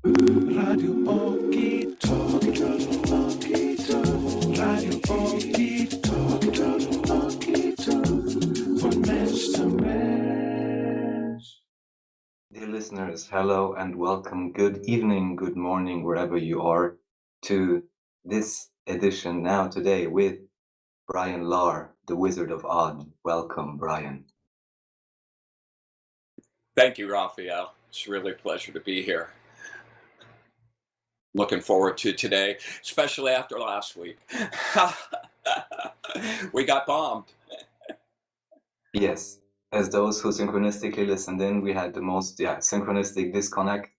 Radio OKiTALK, Radio OKiTALK, von Mensch zu Mensch. Dear listeners, hello and welcome. Good evening, good morning, wherever you are, to this edition now today with Bryan Lahr, the Wizard of Oz. Welcome, Bryan. Thank you, Raphael. It's really a pleasure to be here. Looking forward to today, especially after last week. We got bombed. Yes, as those who synchronistically listened in, we had the most synchronistic disconnect,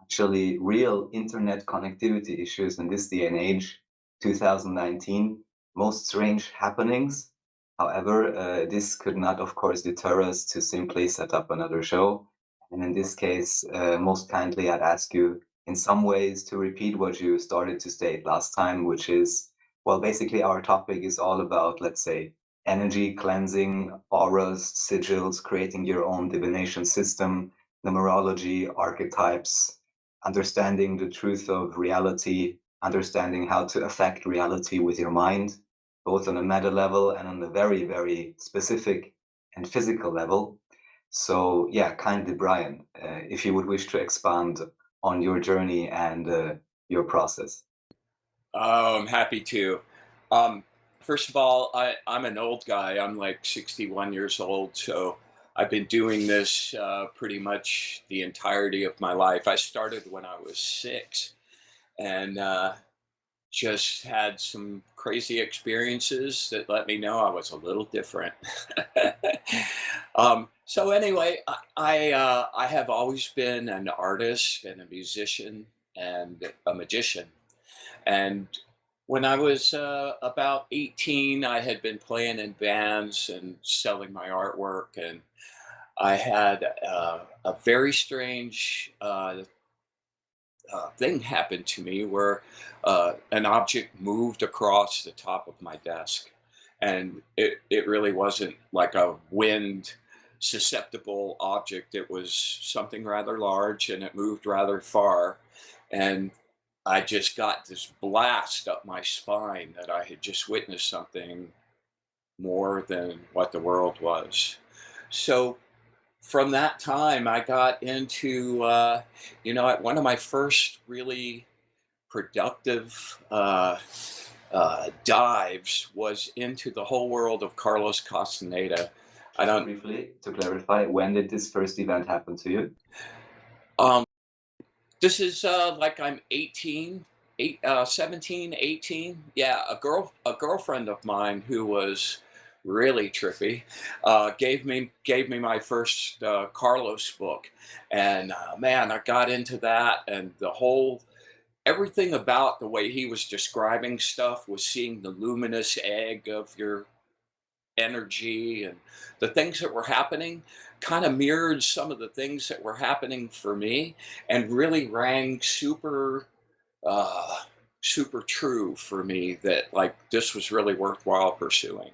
actually real internet connectivity issues in this day and age, 2019, most strange happenings. However, this could not, of course, deter us to simply set up another show. And in this case, most kindly, I'd ask you in some ways to repeat what you started to state last time, which is, well, basically our topic is all about, let's say, energy cleansing, auras, sigils, creating your own divination system, numerology, archetypes, understanding the truth of reality, understanding how to affect reality with your mind, both on a meta level and on a very, very specific and physical level. So yeah, kindly, Bryan, if you would wish to expand on your journey and your process. Oh, I'm happy to. First of all, I'm an old guy. I'm like 61 years old, so I've been doing this pretty much the entirety of my life. I started when I was 6 and just had some crazy experiences that let me know I was a little different. So anyway, I have always been an artist and a musician and a magician. And when I was about 18, I had been playing in bands and selling my artwork, and I had a very strange thing happened to me where an object moved across the top of my desk. And it really wasn't like a wind susceptible object. It was something rather large and it moved rather far. And I just got this blast up my spine that I had just witnessed something more than what the world was. So from that time, I got into, one of my first really productive dives was into the whole world of Carlos Castaneda. I don't. Briefly, to clarify, when did this first event happen to you? This is like I'm 18, 17, 18. Yeah, a girlfriend of mine who was really trippy gave me my first Carlos book, and man, I got into that, and everything about the way he was describing stuff was seeing the luminous egg of your energy, and the things that were happening kind of mirrored some of the things that were happening for me and really rang uh super true for me, that like this was really worthwhile pursuing.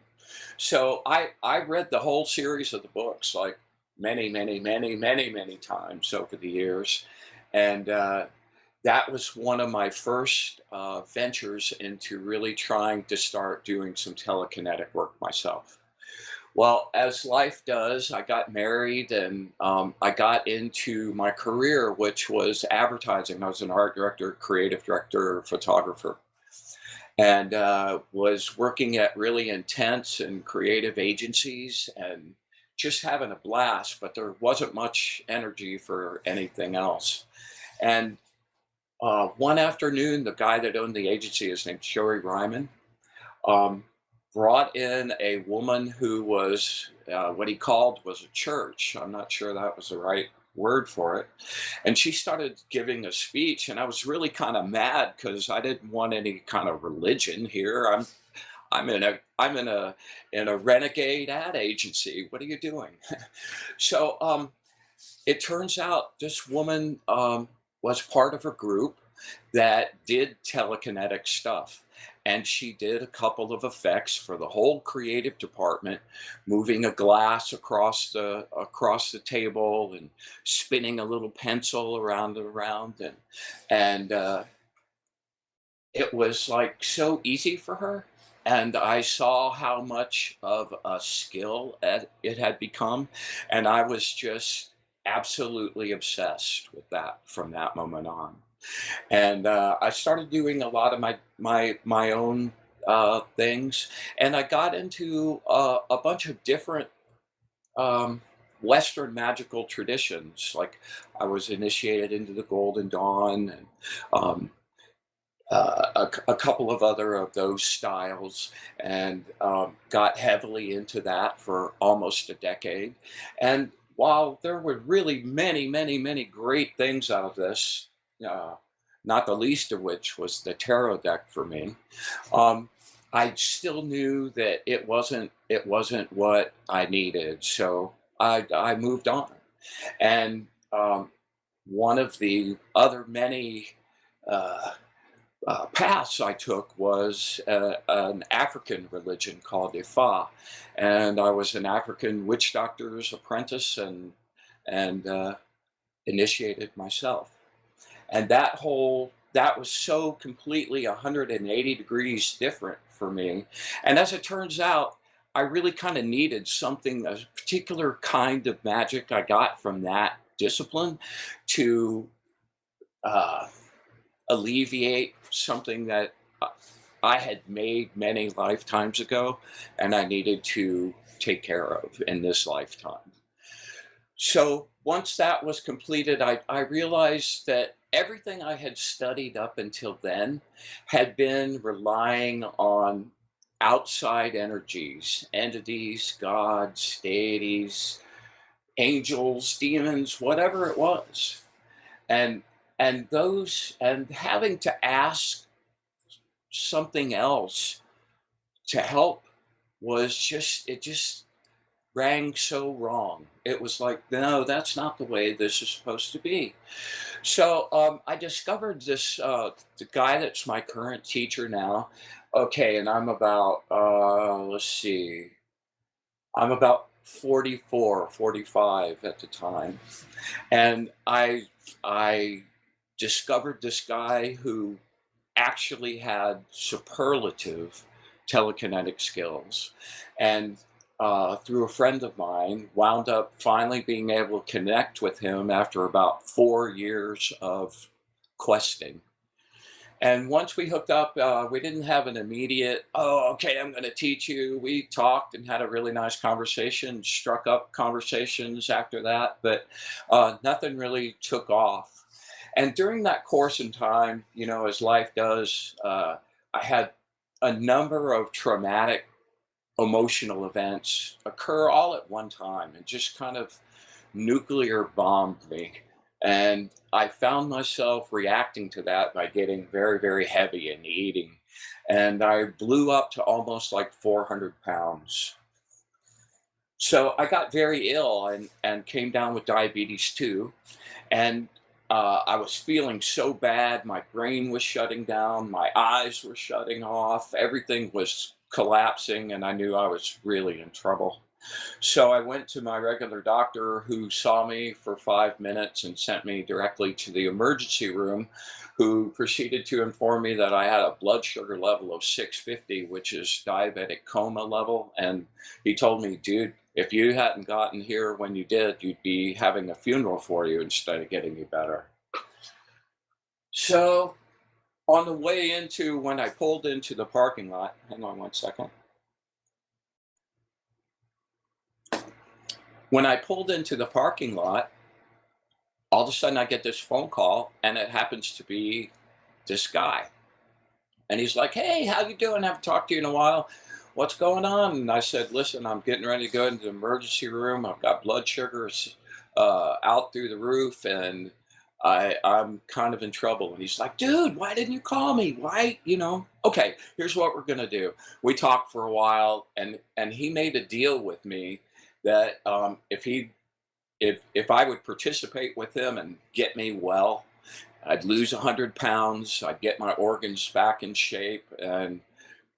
So I read the whole series of the books like many times over the years, and that was one of my first ventures into really trying to start doing some telekinetic work myself. Well, as life does, I got married, and I got into my career, which was advertising. I was an art director, creative director, photographer, and was working at really intense and creative agencies and just having a blast, but there wasn't much energy for anything else. And one afternoon, the guy that owned the agency, his name's Joey Ryman, um, brought in a woman who was what he called was a church. I'm not sure that was the right word for it. And she started giving a speech, and I was really kind of mad because I didn't want any kind of religion here. I'm in a renegade ad agency. What are you doing? So it turns out this woman was part of a group that did telekinetic stuff. and she did a couple of effects for the whole creative department, moving a glass across the table and spinning a little pencil around and around, and it was like so easy for her. And I saw how much of a skill it had become, and I was just absolutely obsessed with that from that moment on. And I started doing a lot of my own things, and I got into a bunch of different um, Western magical traditions. Like I was initiated into the Golden Dawn, and um, a couple of other of those styles, and got heavily into that for almost a decade. And while there were really many, many, many great things out of this, uh, not the least of which was the tarot deck for me, um, I still knew that it wasn't what I needed. So I moved on. And one of the other many uh, paths I took was an African religion called Ifa, and I was an African witch doctor's apprentice, and initiated myself. And that was so completely 180 degrees different for me. And as it turns out, I really kind of needed something, a particular kind of magic I got from that discipline to uh, alleviate something that I had made many lifetimes ago, and I needed to take care of in this lifetime. So once that was completed, I realized that everything I had studied up until then had been relying on outside energies, entities, gods, deities, angels, demons, whatever it was. And and having to ask something else to help was just rang so wrong. It was like, no, that's not the way this is supposed to be. So I discovered the guy that's my current teacher now. Okay, and I'm about, let's see, I'm about 44, 45 at the time. And I discovered this guy who actually had superlative telekinetic skills. And through a friend of mine, wound up finally being able to connect with him after about 4 years of questing. And once we hooked up, we didn't have an immediate, oh, okay, I'm going to teach you. We talked and had a really nice conversation, struck up conversations after that, but nothing really took off. And during that course in time, as life does, I had a number of traumatic emotional events occur all at one time and just kind of nuclear bombed me. And I found myself reacting to that by getting very, very heavy and eating. And I blew up to almost like 400 pounds. So I got very ill and came down with diabetes too. And I was feeling so bad. My brain was shutting down. My eyes were shutting off. Everything was collapsing. And I knew I was really in trouble. So I went to my regular doctor who saw me for 5 minutes and sent me directly to the emergency room, who proceeded to inform me that I had a blood sugar level of 650, which is diabetic coma level. And he told me, dude, if you hadn't gotten here when you did, you'd be having a funeral for you instead of getting you better. So on the way into, when I pulled into the parking lot, hang on one second. When I pulled into the parking lot, all of a sudden I get this phone call, and it happens to be this guy. And he's like, "Hey, how you doing? Haven't talked to you in a while. What's going on?" And I said, "Listen, I'm getting ready to go into the emergency room. I've got blood sugars out through the roof, and I'm kind of in trouble." And he's like, "Dude, why didn't you call me? Why, Okay, here's what we're gonna do." We talked for a while, and he made a deal with me that if I would participate with him and get me well, I'd lose 100 pounds, I'd get my organs back in shape, and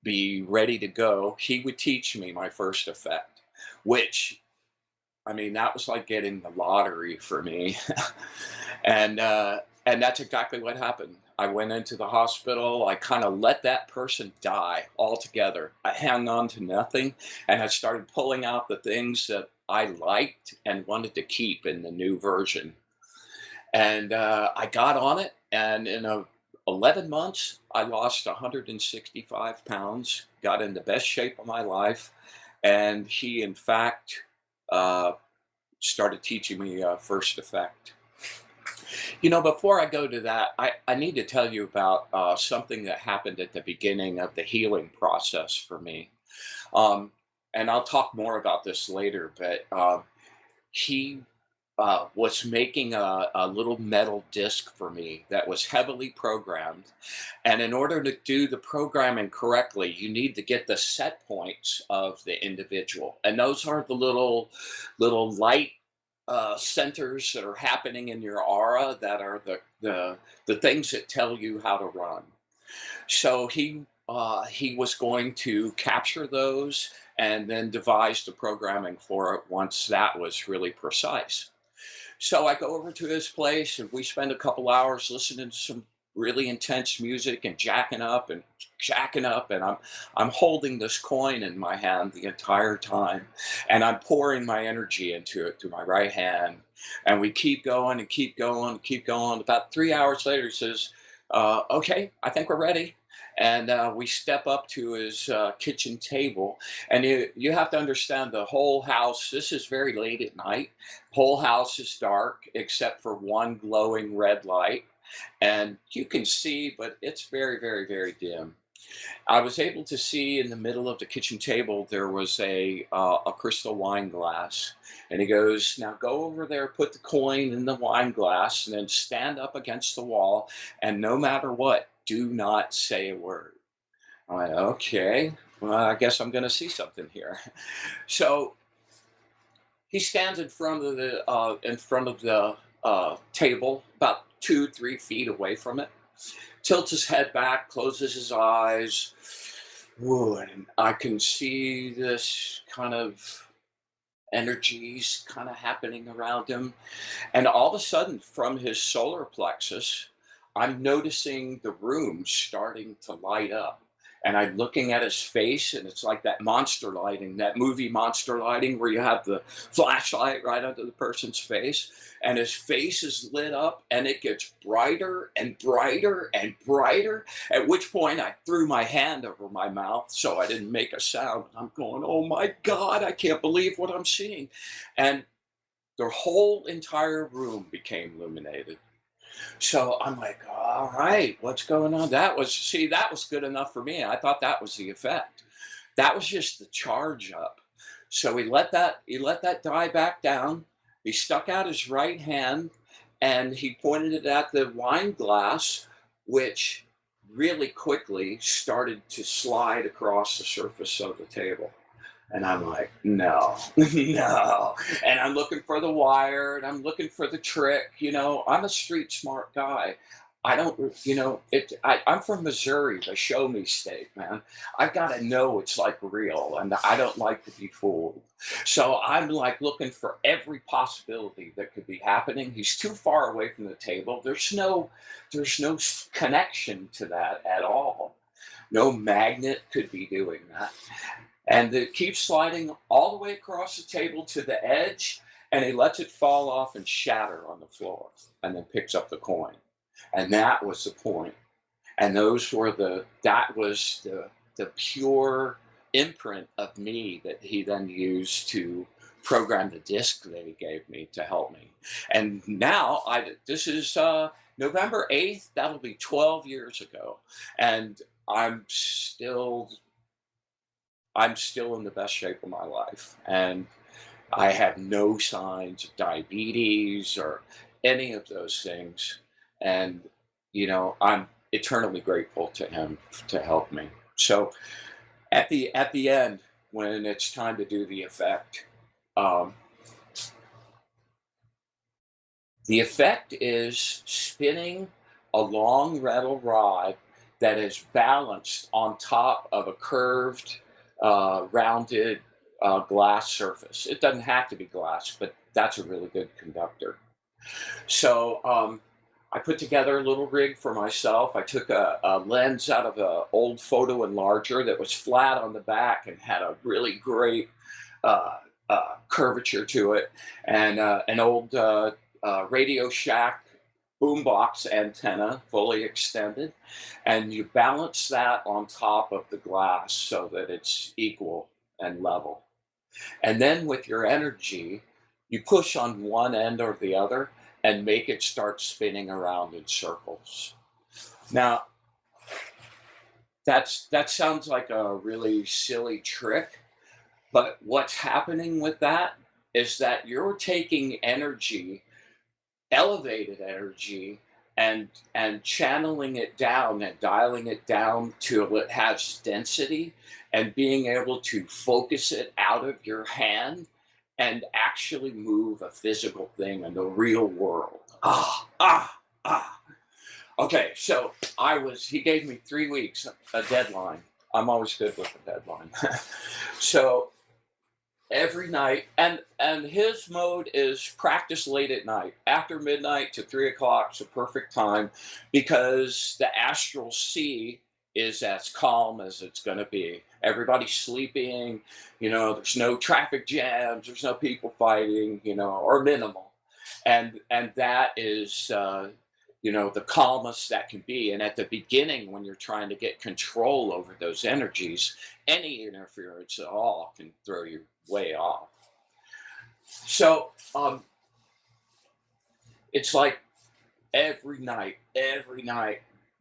be ready to go, he would teach me my first effect, which, I mean, that was like getting the lottery for me. and and that's exactly what happened. I went into the hospital. I kind of let that person die altogether. I hung on to nothing, and I started pulling out the things that I liked and wanted to keep in the new version. And I got on it, and in 11 months, I lost 165 pounds, got in the best shape of my life, and he, in fact, uh, started teaching me first effect. Before I go to that, I need to tell you about something that happened at the beginning of the healing process for me. Um, and I'll talk more about this later, but he was making a little metal disc for me that was heavily programmed. And in order to do the programming correctly, you need to get the set points of the individual. And those are the little light centers that are happening in your aura that are the things that tell you how to run. So he was going to capture those and then devise the programming for it once that was really precise. So I go over to his place and we spend a couple hours listening to some really intense music and jacking up, and I'm holding this coin in my hand the entire time, and I'm pouring my energy into it through my right hand, and we keep going and keep going and keep going. About 3 hours later, he says, "Okay, I think we're ready." And we step up to his kitchen table, and you have to understand the whole house. This is very late at night. Whole house is dark except for one glowing red light, and you can see, but it's very, very, very dim. I was able to see in the middle of the kitchen table there was a crystal wine glass, and he goes, "Now go over there, put the coin in the wine glass, and then stand up against the wall, and no matter what, do not say a word." I went, "Okay, well, I guess I'm going to see something here." So he stands in front of the table, about 2, 3 feet away from it, tilts his head back, closes his eyes. Whoa, and I can see this kind of energies kind of happening around him. And all of a sudden, from his solar plexus, I'm noticing the room starting to light up. And I'm looking at his face, and it's like that monster lighting, that movie monster lighting, where you have the flashlight right under the person's face. And his face is lit up, and it gets brighter and brighter and brighter. At which point, I threw my hand over my mouth so I didn't make a sound. I'm going, "Oh my God, I can't believe what I'm seeing." And the whole entire room became illuminated. So I'm like, "All right, what's going on?" That was good enough for me. I thought that was the effect. That was just the charge up. So he let that die back down. He stuck out his right hand and he pointed it at the wine glass, which really quickly started to slide across the surface of the table. And I'm like, "No, no." And I'm looking for the wire and I'm looking for the trick. I'm a street smart guy. I don't, I'm from Missouri, the show me state, man. I've got to know it's like real, and I don't like to be fooled. So I'm like looking for every possibility that could be happening. He's too far away from the table. There's no connection to that at all. No magnet could be doing that. And it keeps sliding all the way across the table to the edge, and he lets it fall off and shatter on the floor, and then picks up the coin. And that was the point. And that was the pure imprint of me that he then used to program the disc that he gave me to help me. And now this is November 8th. That'll be 12 years ago, and I'm still in the best shape of my life, and I have no signs of diabetes or any of those things. And I'm eternally grateful to him to help me. So at the end, when it's time to do um, the effect is spinning a long metal rod that is balanced on top of a curved, rounded glass surface. It doesn't have to be glass, but that's a really good conductor. So I put together a little rig for myself. I took a lens out of an old photo enlarger that was flat on the back and had a really great curvature to it, and an old Radio Shack boombox antenna, fully extended, and you balance that on top of the glass so that it's equal and level. And then with your energy, you push on one end or the other and make it start spinning around in circles. Now, that sounds like a really silly trick, but what's happening with that is that you're taking energy, elevated energy, and channeling it down and dialing it down till it has density, and being able to focus it out of your hand and actually move a physical thing in the real world. Okay, so he gave me 3 weeks, a deadline. I'm always good with a deadline. So every night, and his mode is practice late at night. After midnight to 3 o'clock is a perfect time, because the astral sea is as calm as it's going to be. Everybody's sleeping, there's no traffic jams, there's no people fighting, or minimal. And that is, the calmest that can be. And at the beginning, when you're trying to get control over those energies, any interference at all can throw you way off. So it's like every night,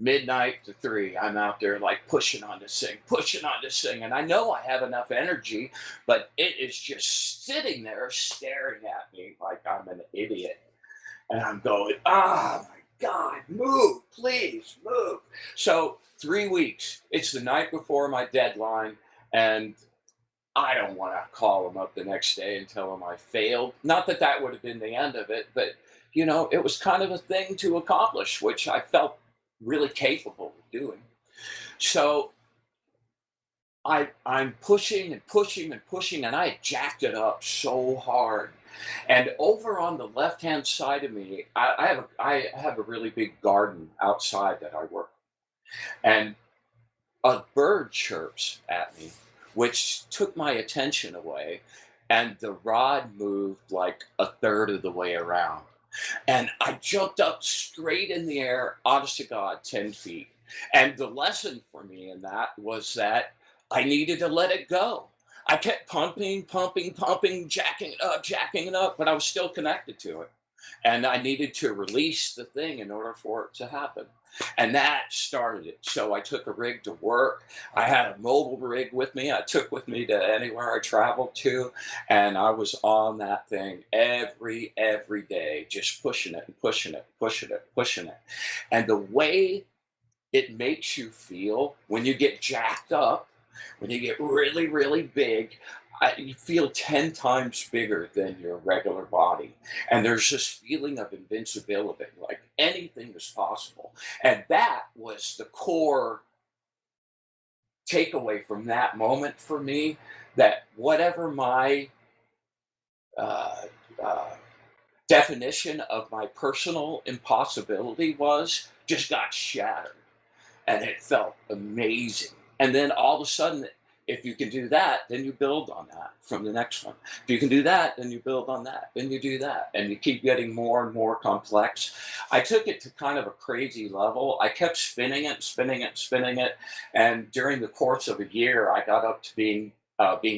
midnight to 3, I'm out there like pushing on this thing. And I know I have enough energy, but it is just sitting there staring at me like I'm an idiot. And I'm going, oh my God, move, please, move. So 3 weeks, it's the night before my deadline, and I don't want to call him up the next day and tell him I failed. Not that that would have been the end of it, but, it was kind of a thing to accomplish, which I felt really capable of doing. So I'm pushing and pushing and pushing, and I jacked it up so hard. And over on the left-hand side of me, I have a really big garden outside that I work, and a bird chirps at me, which took my attention away, and the rod moved like a third of the way around. And I jumped up straight in the air, honest to God, 10 feet. And the lesson for me in that was that I needed to let it go. I kept pumping, jacking it up, but I was still connected to it. And I needed to release the thing in order for it to happen. And that started it. So I took a rig to work. I had a mobile rig with me. I took with me to anywhere I traveled to. And I was on that thing every day, just pushing it and pushing it. And the way it makes you feel when you get jacked up, when you get really, really big, you feel 10 times bigger than your regular body. And there's this feeling of invincibility, like anything is possible. And that was the core takeaway from that moment for me, that whatever my definition of my personal impossibility was, just got shattered. And it felt amazing. And then all of a sudden, if you can do that, then you build on that from the next one. If you can do that, then you build on that. Then you do that. And you keep getting more and more complex. I took it to kind of a crazy level. I kept spinning it. And during the course of a year, I got up to being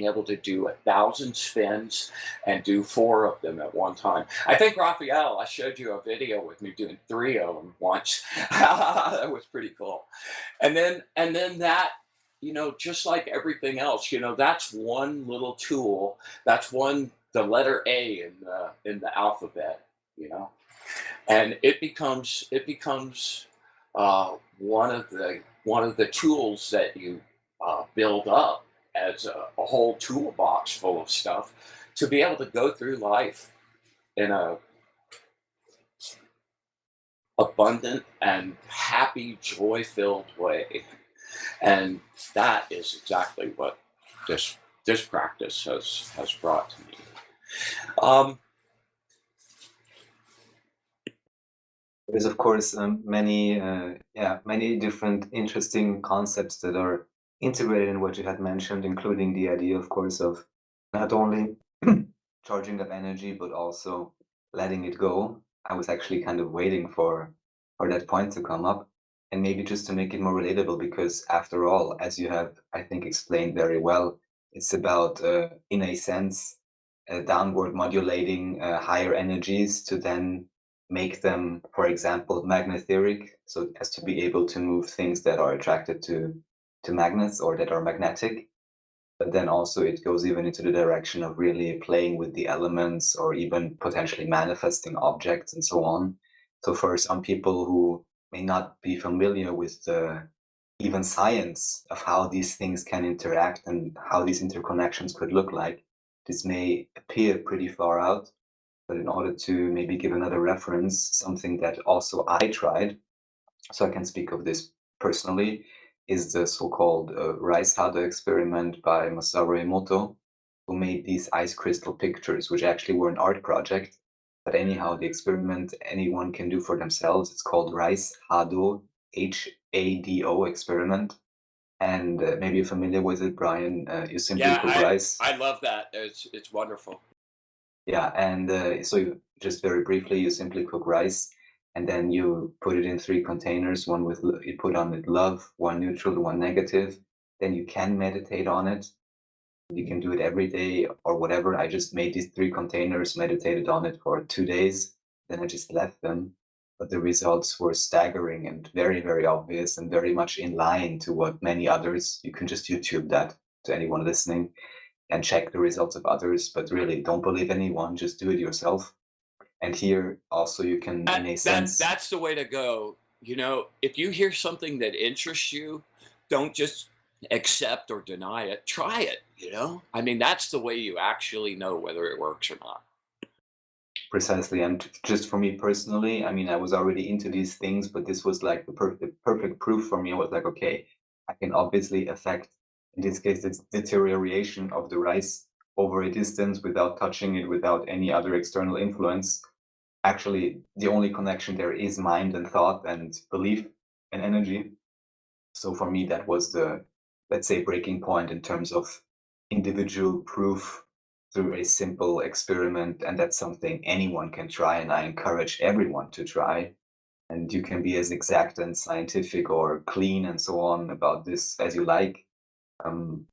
able to do 1,000 spins and do 4 of them at one time. I think, Raphael, I showed you a video with me doing 3 of them once. That was pretty cool. And then that, just like everything else, that's one little tool. That's the letter A in the alphabet, and it becomes one of the tools that you build up as a whole toolbox full of stuff to be able to go through life in a abundant and happy, joy-filled way. And that is exactly what this this practice has brought to me. Um, There's of course many many different interesting concepts that are integrated in what you had mentioned, including the idea, of course, of not only charging up energy but also letting it go. I was actually kind of waiting for that point to come up, and maybe just to make it more relatable, because after all, as you have, I think, explained very well, it's about, in a sense, downward modulating higher energies to then make them, for example, magnetheric, so as to be able to move things that are attracted to magnets or that are magnetic. But then also it goes even into the direction of really playing with the elements or even potentially manifesting objects and so on. So for some people who may not be familiar with the even science of how these things can interact and how these interconnections could look like, this may appear pretty far out. But in order to maybe give another reference, something that also I tried, so I can speak of this personally, is the so-called rice hado experiment by Masaru Emoto, who made these ice crystal pictures, which actually were an art project. But anyhow, the experiment anyone can do for themselves. It's called rice hado, HADO experiment. And maybe you're familiar with it, Brian. You simply yeah, cook rice. I love that. It's wonderful. Yeah, and so you just very briefly, you simply cook rice, and then you put it in three containers. One with you put on it love, one neutral, one negative. Then you can meditate on it. You can do it every day or whatever. I just made these three containers, meditated on it for 2 days, then I just left them. But the results were staggering and very, very obvious and very much in line to what many others. You can just YouTube that to anyone listening and check the results of others, but really don't believe anyone, just do it yourself. And here also you can, in a sense, That's the way to go. You know, if you hear something that interests you, don't just accept or deny it. Try it, you know? I mean, that's the way you actually know whether it works or not. precisely, and just for me personally, I mean, I was already into these things, but this was like the perfect proof for me. I was like, okay, I can obviously affect, in this case, the deterioration of the rice over a distance without touching it, without any other external influence. Actually, the only connection there is mind and thought and belief and energy. So for me, that was the, let's say, breaking point in terms of individual proof through a simple experiment. And that's something anyone can try. And I encourage everyone to try. And you can be as exact and scientific or clean and so on about this as you like. Um,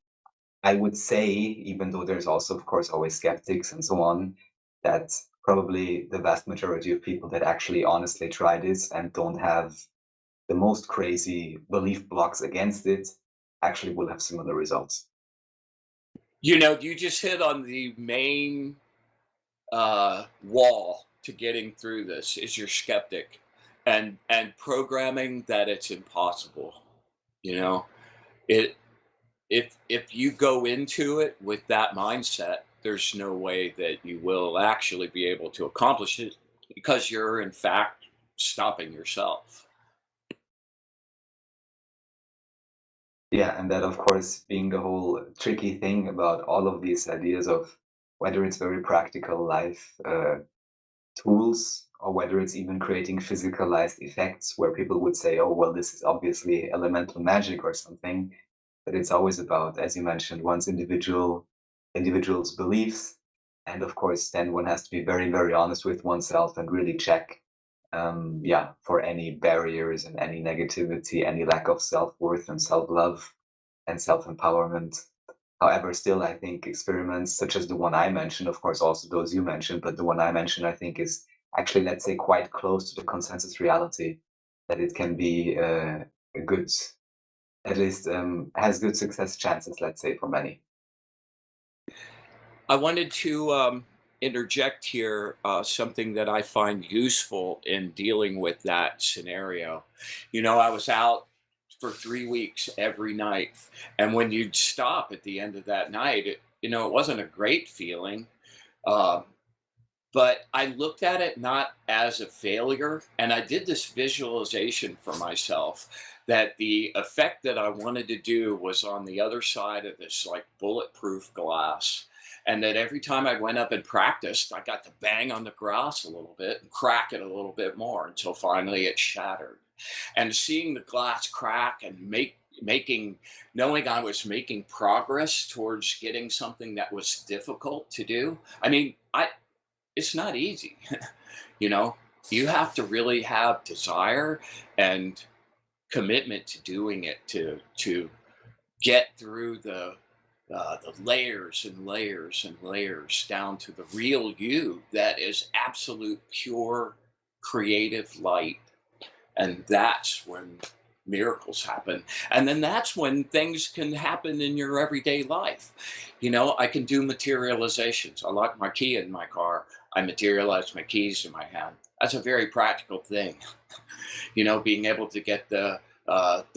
I would say, even though there's also, of course, always skeptics and so on, that probably the vast majority of people that actually honestly try this and don't have the most crazy belief blocks against it actually will have similar results. You know, you just hit on the main wall to getting through this is your skeptic and programming that it's impossible. You know, it if you go into it with that mindset, there's no way that you will actually be able to accomplish it because you're in fact stopping yourself. Yeah, and that, of course, being the whole tricky thing about all of these ideas of whether it's very practical life tools or whether it's even creating physicalized effects where people would say, oh, well, this is obviously elemental magic or something. But it's always about, as you mentioned, one's individual's beliefs. And of course, then one has to be very, very honest with oneself and really check, for any barriers and any negativity, any lack of self-worth and self-love and self-empowerment. However, still, I think experiments such as the one I mentioned, of course, also those you mentioned, but the one I mentioned, I think, is actually, let's say, quite close to the consensus reality that it can be a good, at least has good success chances, let's say, for many. I wanted to interject here something that I find useful in dealing with that scenario. You know, I was out for 3 weeks every night, and when you'd stop at the end of that night, it wasn't a great feeling. Uh, but I looked at it not as a failure. And I did this visualization for myself that the effect that I wanted to do was on the other side of this like bulletproof glass. And that every time I went up and practiced, I got to bang on the glass a little bit and crack it a little bit more until finally it shattered. And seeing the glass crack and making knowing I was making progress towards getting something that was difficult to do. I mean, I it's not easy. you know, you have to really have desire and commitment to doing it to get through the layers and layers and layers down to the real you that is absolute pure creative light. And that's when miracles happen. And then that's when things can happen in your everyday life. I can do materializations. I lock my key in my car, I materialize my keys in my hand. That's a very practical thing. Being able to get the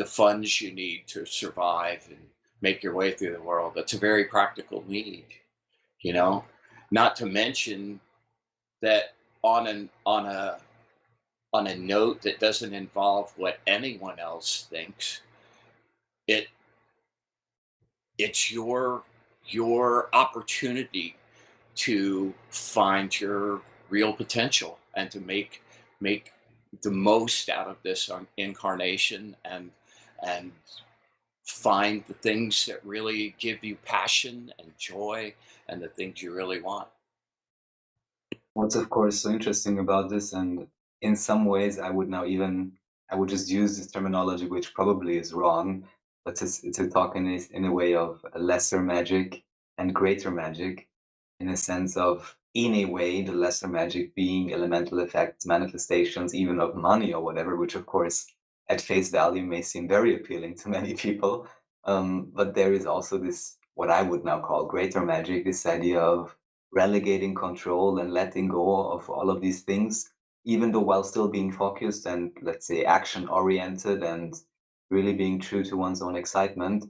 funds you need to survive and make your way through the world. That's a very practical need. You know, Not to mention that on a note that doesn't involve what anyone else thinks. It it's your opportunity to find your real potential and to make the most out of this incarnation and find the things that really give you passion and joy and the things you really want. What's of course so interesting about this, and in some ways I would just use this terminology, which probably is wrong, but to talk in a way of a lesser magic and greater magic, in a sense of, in a way, the lesser magic being elemental effects, manifestations, even of money or whatever, which of course at face value may seem very appealing to many people. But there is also this, what I would now call greater magic, this idea of relegating control and letting go of all of these things, even though while still being focused and, let's say, action oriented and really being true to one's own excitement,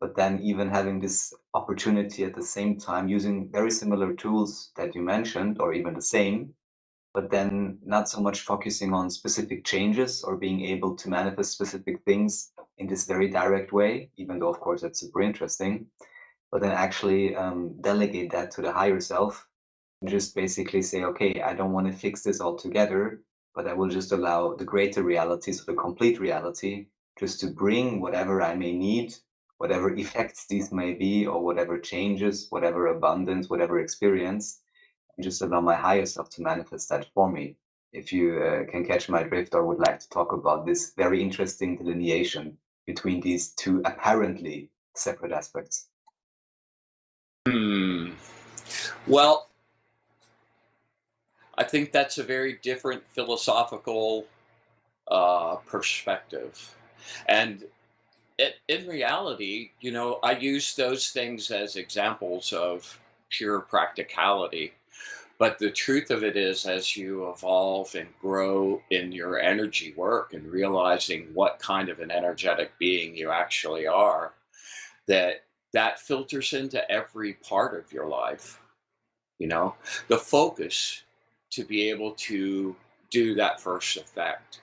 but then even having this opportunity at the same time using very similar tools that you mentioned, or even the same, but then not so much focusing on specific changes or being able to manifest specific things in this very direct way, even though, of course, that's super interesting, but then actually delegate that to the higher self and just basically say, okay, I don't want to fix this altogether, but I will just allow the greater reality, so the complete reality, just to bring whatever I may need, whatever effects these may be, or whatever changes, whatever abundance, whatever experience, and just allow my higher self to manifest that for me. If you can catch my drift or would like to talk about this very interesting delineation between these two apparently separate aspects. Hmm. Well, I think that's a very different philosophical perspective. And in reality, I use those things as examples of pure practicality. But the truth of it is, as you evolve and grow in your energy work and realizing what kind of an energetic being you actually are, that filters into every part of your life. You know, the focus to be able to do that first effect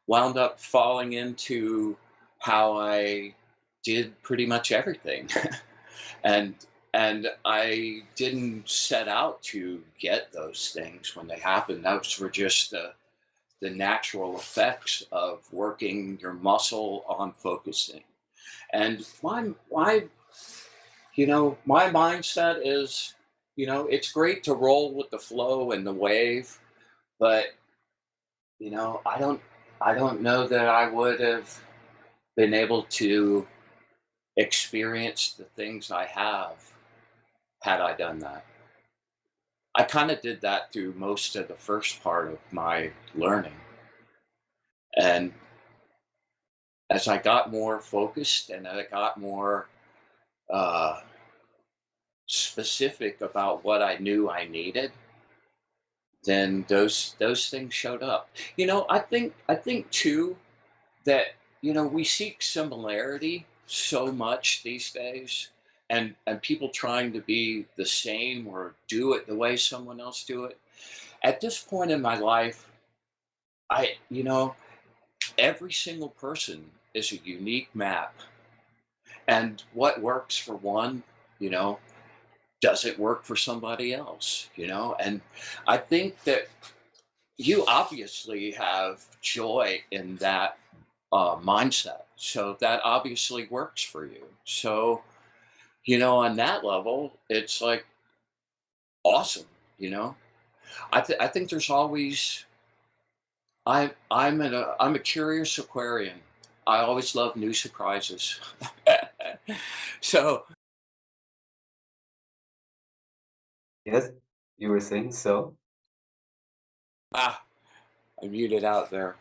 wound up falling into how I did pretty much everything. and and I didn't set out to get those things when they happened. Those were just the natural effects of working your muscle on focusing. And my mindset is, it's great to roll with the flow and the wave, but I don't know that I would have been able to experience the things I have had I done that. I kind of did that through most of the first part of my learning. And as I got more focused and I got more uh, specific about what I knew I needed, then those things showed up. I think too that we seek similarity so much these days, and people trying to be the same or do it the way someone else do it. At this point in my life, you know, every single person is a unique map. And what works for one, you know, doesn't work for somebody else, And I think that you obviously have joy in that mindset. So that obviously works for you. So, on that level, it's like awesome, you know? I think there's always, I'm a curious Aquarian. I always love new surprises. So, Yes, you were saying so. ah, I muted out there.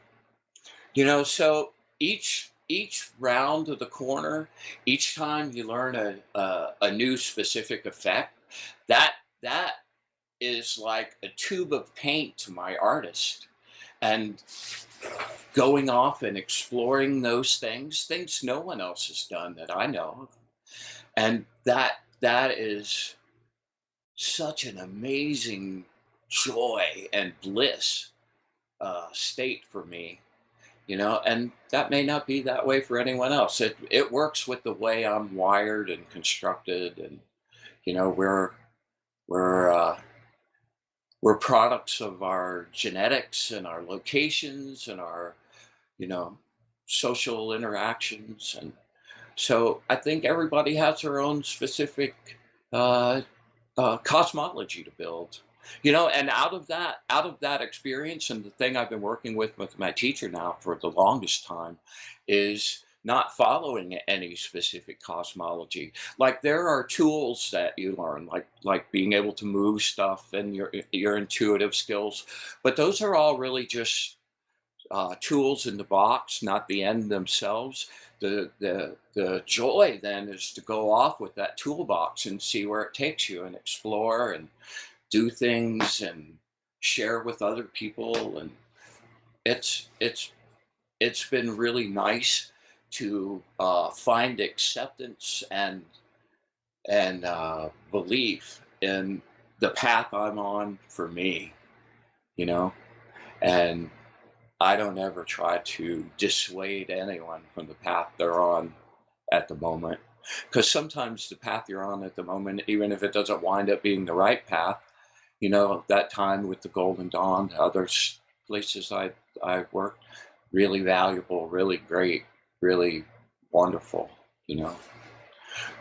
So each round of the corner, each time you learn a new specific effect, that that is like a tube of paint to my artist. And going off and exploring those things no one else has done that I know of. And that is such an amazing joy and bliss state for me, and that may not be that way for anyone else. It works with the way I'm wired and constructed, and you know we're we're uh, we're products of our genetics and our locations and our you know social interactions, and so I think everybody has their own specific uh, cosmology to build. And out of that experience, and the thing I've been working with my teacher now for the longest time, is not following any specific cosmology. Like there are tools that you learn, like being able to move stuff and your intuitive skills, but those are all really just tools in the box, not the end themselves. The joy then is to go off with that toolbox and see where it takes you and explore and do things and share with other people. And it's it's been really nice to find acceptance and belief in the path I'm on for me, you know, and I don't ever try to dissuade anyone from the path they're on at the moment. Because sometimes the path you're on at the moment, even if it doesn't wind up being the right path, that time with the Golden Dawn, places I worked, really valuable, really great, really wonderful, you know.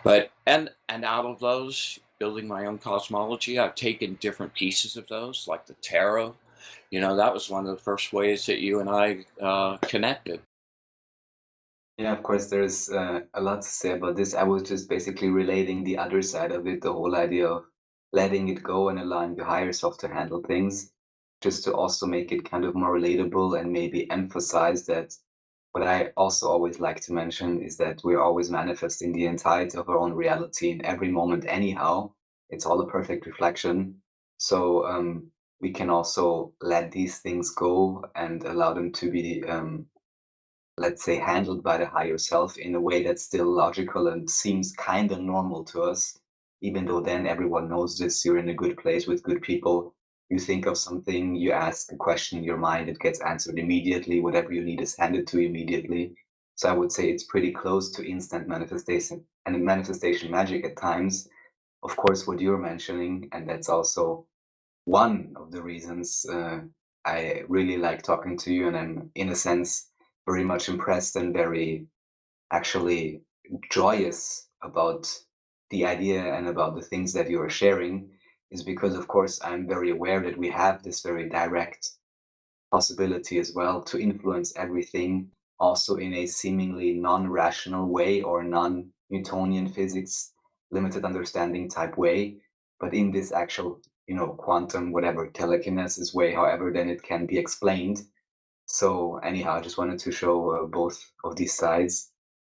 But out of those, building my own cosmology, I've taken different pieces of those, like the tarot. That was one of the first ways that you and I connected. Yeah, of course, there's a lot to say about this. I was just basically relating the other side of it, the whole idea of letting it go and allowing your higher self to handle things, just to also make it kind of more relatable and maybe emphasize that what I also always like to mention is that we're always manifesting the entirety of our own reality in every moment, anyhow. It's all a perfect reflection. So we can also let these things go and allow them to be let's say, handled by the higher self in a way that's still logical and seems kind of normal to us, even though then everyone knows this, you're in a good place with good people. You think of something, you ask a question in your mind, it gets answered immediately. Whatever you need is handed to you immediately. So I would say it's pretty close to instant manifestation and manifestation magic at times. Of course, what you're mentioning, and that's also one of the reasons I really like talking to you, and I'm, in a sense, very much impressed and very actually joyous about the idea and about the things that you are sharing, is because, of course, I'm very aware that we have this very direct possibility as well to influence everything, also in a seemingly non-rational way or non-Newtonian physics, limited understanding type way, but in this actual, quantum, whatever, telekinesis way, however, then it can be explained. So anyhow, I just wanted to show both of these sides.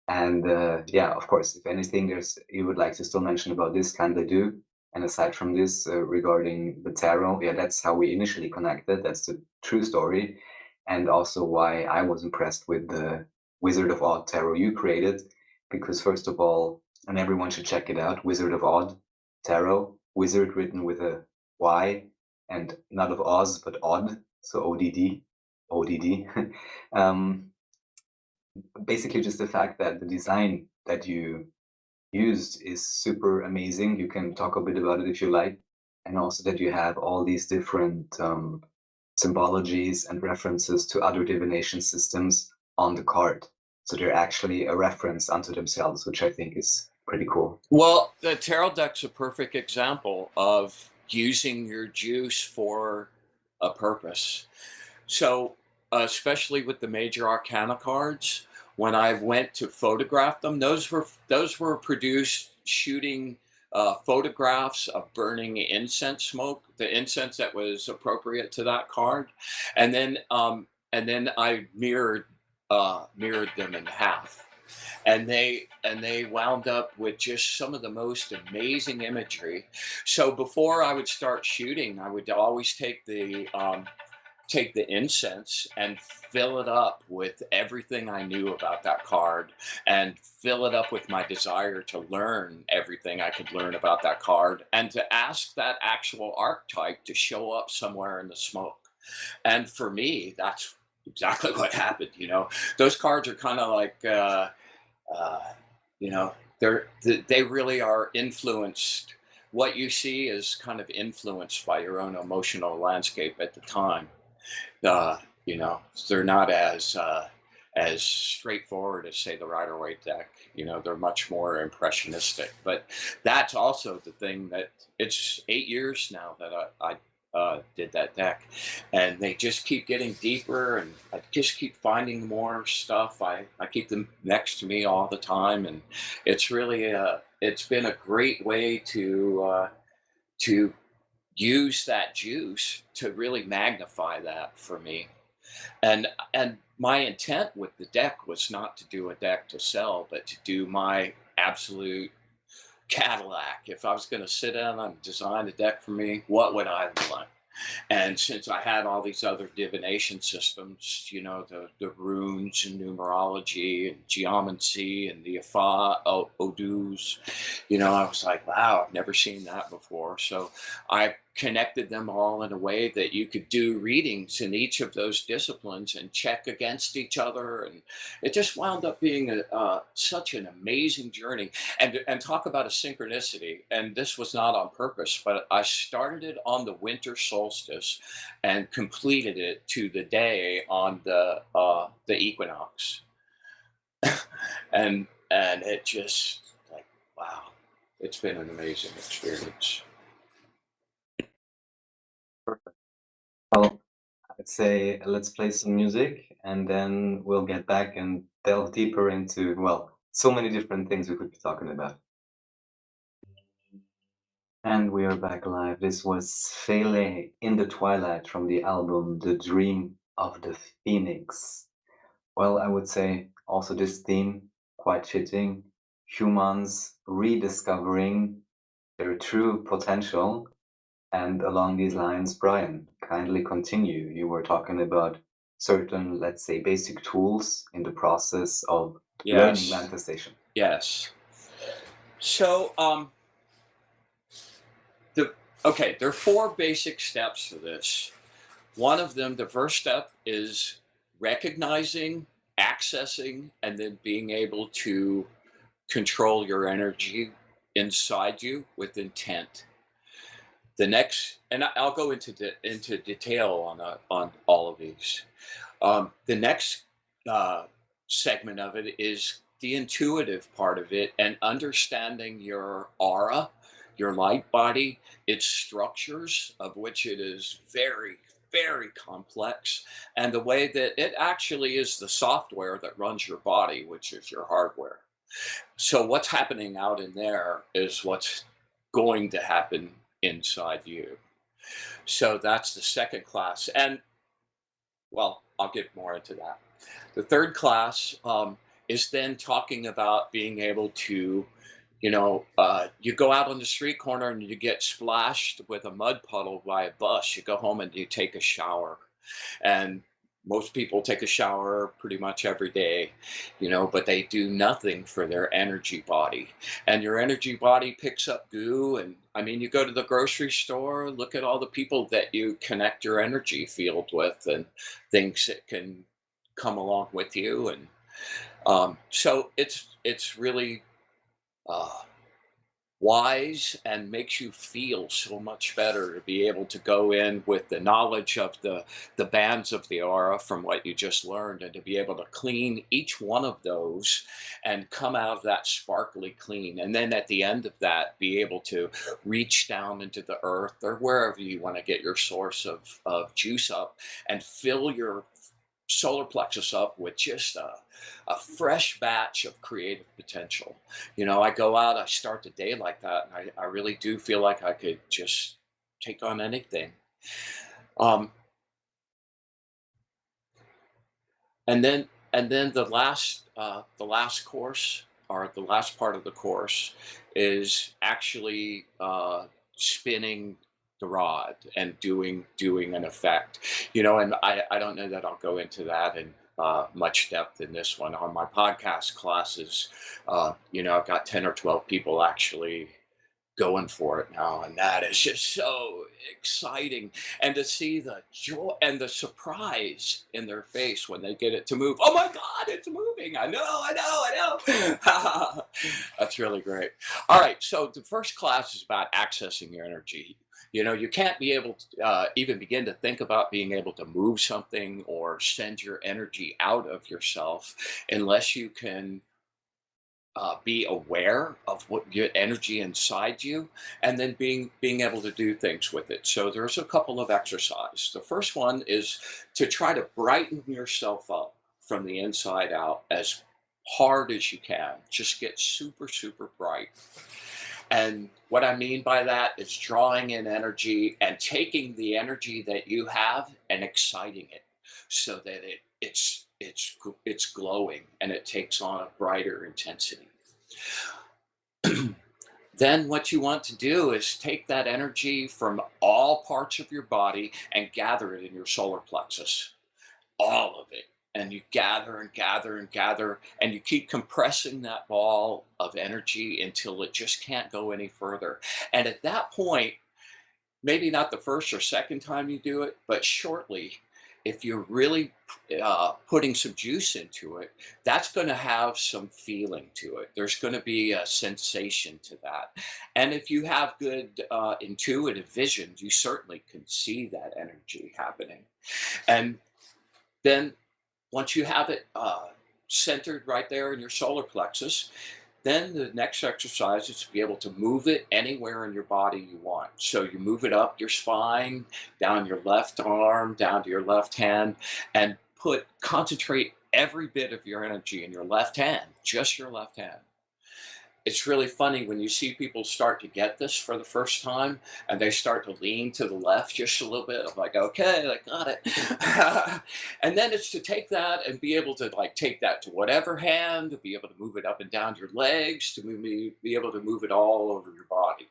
And yeah, of course, if anything there's you would like to still mention about this, kindly do. And aside from this, regarding the tarot, yeah, that's how we initially connected. That's the true story, and also why I was impressed with the Wizard of Odd tarot you created, because first of all, and everyone should check it out, Wizard of Odd tarot, wizard written with a Y, and not of Oz, but odd, so ODD, ODD. um, Basically, just the fact that the design that you used is super amazing. You can talk a bit about it if you like, and also that you have all these different symbologies and references to other divination systems on the card. So they're actually a reference unto themselves, which I think is pretty cool. Well, the tarot deck's a perfect example of using your juice for a purpose. So, especially with the major arcana cards, when I went to photograph them, those were produced shooting photographs of burning incense smoke, the incense that was appropriate to that card, and then I mirrored them in half, and they wound up with just some of the most amazing imagery. So before I would start shooting, I would always take the incense and fill it up with everything I knew about that card, and fill it up with my desire to learn everything I could learn about that card, and to ask that actual archetype to show up somewhere in the smoke. And for me, that's exactly what happened. Those cards are kind of like, uh, they really are influenced. What you see is kind of influenced by your own emotional landscape at the time. uh, they're not as straightforward as, say, the Rider Waite deck. They're much more impressionistic. But that's also the thing that it's 8 years now that I did that deck, and they just keep getting deeper, and I just keep finding more stuff. I keep them next to me all the time, and it's been a great way to use that juice to really magnify that for me. And my intent with the deck was not to do a deck to sell, but to do my absolute Cadillac. If I was going to sit down and design a deck for me, what would I want? And since I had all these other divination systems, the runes and numerology and geomancy and the Odus, I was like, wow, I've never seen that before. So I connected them all in a way that you could do readings in each of those disciplines and check against each other. And it just wound up being such an amazing journey. And talk about a synchronicity. And this was not on purpose, but I started it on the winter solstice and completed it to the day on the equinox. And it just, like, wow, it's been an amazing experience. Perfect. Well, I'd say let's play some music and then we'll get back and delve deeper into, well, so many different things we could be talking about. And we are back live. This was Fele in the Twilight from the album The Dream of the Phoenix. Well, I would say also this theme, quite fitting. Humans rediscovering their true potential. And along these lines, Bryan, kindly continue. You were talking about certain, let's say, basic tools in the process of learning Yes. manifestation. Yes. So, there are 4 basic steps to this. One of them, the first step, is recognizing, accessing, and then being able to control your energy inside you with intent. The next, and I'll go into detail on all of these. The next segment of it is the intuitive part of it, and understanding your aura, your light body, its structures, of which it is very, very complex, and the way that it actually is the software that runs your body, which is your hardware. So what's happening out in there is what's going to happen inside you. So that's the second class. And, well, I'll get more into that. The third class is then talking about being able to, you go out on the street corner and you get splashed with a mud puddle by a bus. You go home and you take a shower. And most people take a shower pretty much every day, but they do nothing for their energy body. And your energy body picks up goo. And I mean, you go to the grocery store, look at all the people that you connect your energy field with and things that can come along with you. And so it's really uh, wise and makes you feel so much better to be able to go in with the knowledge of the bands of the aura from what you just learned, and to be able to clean each one of those and come out of that sparkly clean, and then at the end of that be able to reach down into the earth or wherever you want to get your source of juice up and fill your solar plexus up with just a fresh batch of creative potential. I go out, I start the day like that, and I really do feel like I could just take on anything. Um, and then the last course, or the last part of the course, is actually spinning the rod and doing an effect. And I don't know that I'll go into that in much depth in this one. On my podcast classes, I've got 10 or 12 people actually going for it now, and that is just so exciting. And to see the joy and the surprise in their face when they get it to move. Oh my God, it's moving! I know. That's really great. All right, so the first class is about accessing your energy. You can't be able to even begin to think about being able to move something or send your energy out of yourself unless you can be aware of what your energy inside you, and then being able to do things with it. So there's a couple of exercises. The first one is to try to brighten yourself up from the inside out as hard as you can. Just get super, super bright. And what I mean by that is drawing in energy and taking the energy that you have and exciting it so that it's glowing and it takes on a brighter intensity. Then what you want to do is take that energy from all parts of your body and gather it in your solar plexus, all of it. And you gather and gather and gather, and you keep compressing that ball of energy until it just can't go any further. And at that point, maybe not the first or second time you do it, but shortly, if you're really putting some juice into it, that's going to have some feeling to it. There's going to be a sensation to that. And if you have good intuitive vision, you certainly can see that energy happening. And then once you have it centered right there in your solar plexus, then the next exercise is to be able to move it anywhere in your body you want. So you move it up your spine, down your left arm, down to your left hand, and concentrate every bit of your energy in your left hand, just your left hand. It's really funny when you see people start to get this for the first time and they start to lean to the left just a little bit. I'm like, okay, I got it. And then it's to take that and be able to take that to whatever hand, to be able to move it up and down your legs, to be able to move it all over your body.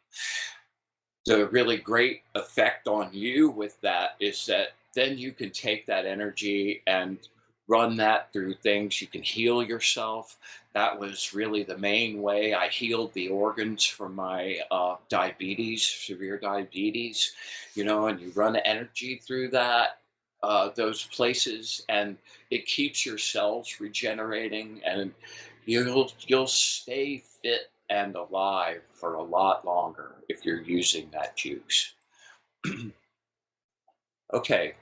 The really great effect on you with that is that then you can take that energy and run that through things. You can heal yourself. That was really the main way I healed the organs from my diabetes, severe diabetes, and you run energy through those places, and it keeps your cells regenerating, and you'll stay fit and alive for a lot longer if you're using that juice. Okay.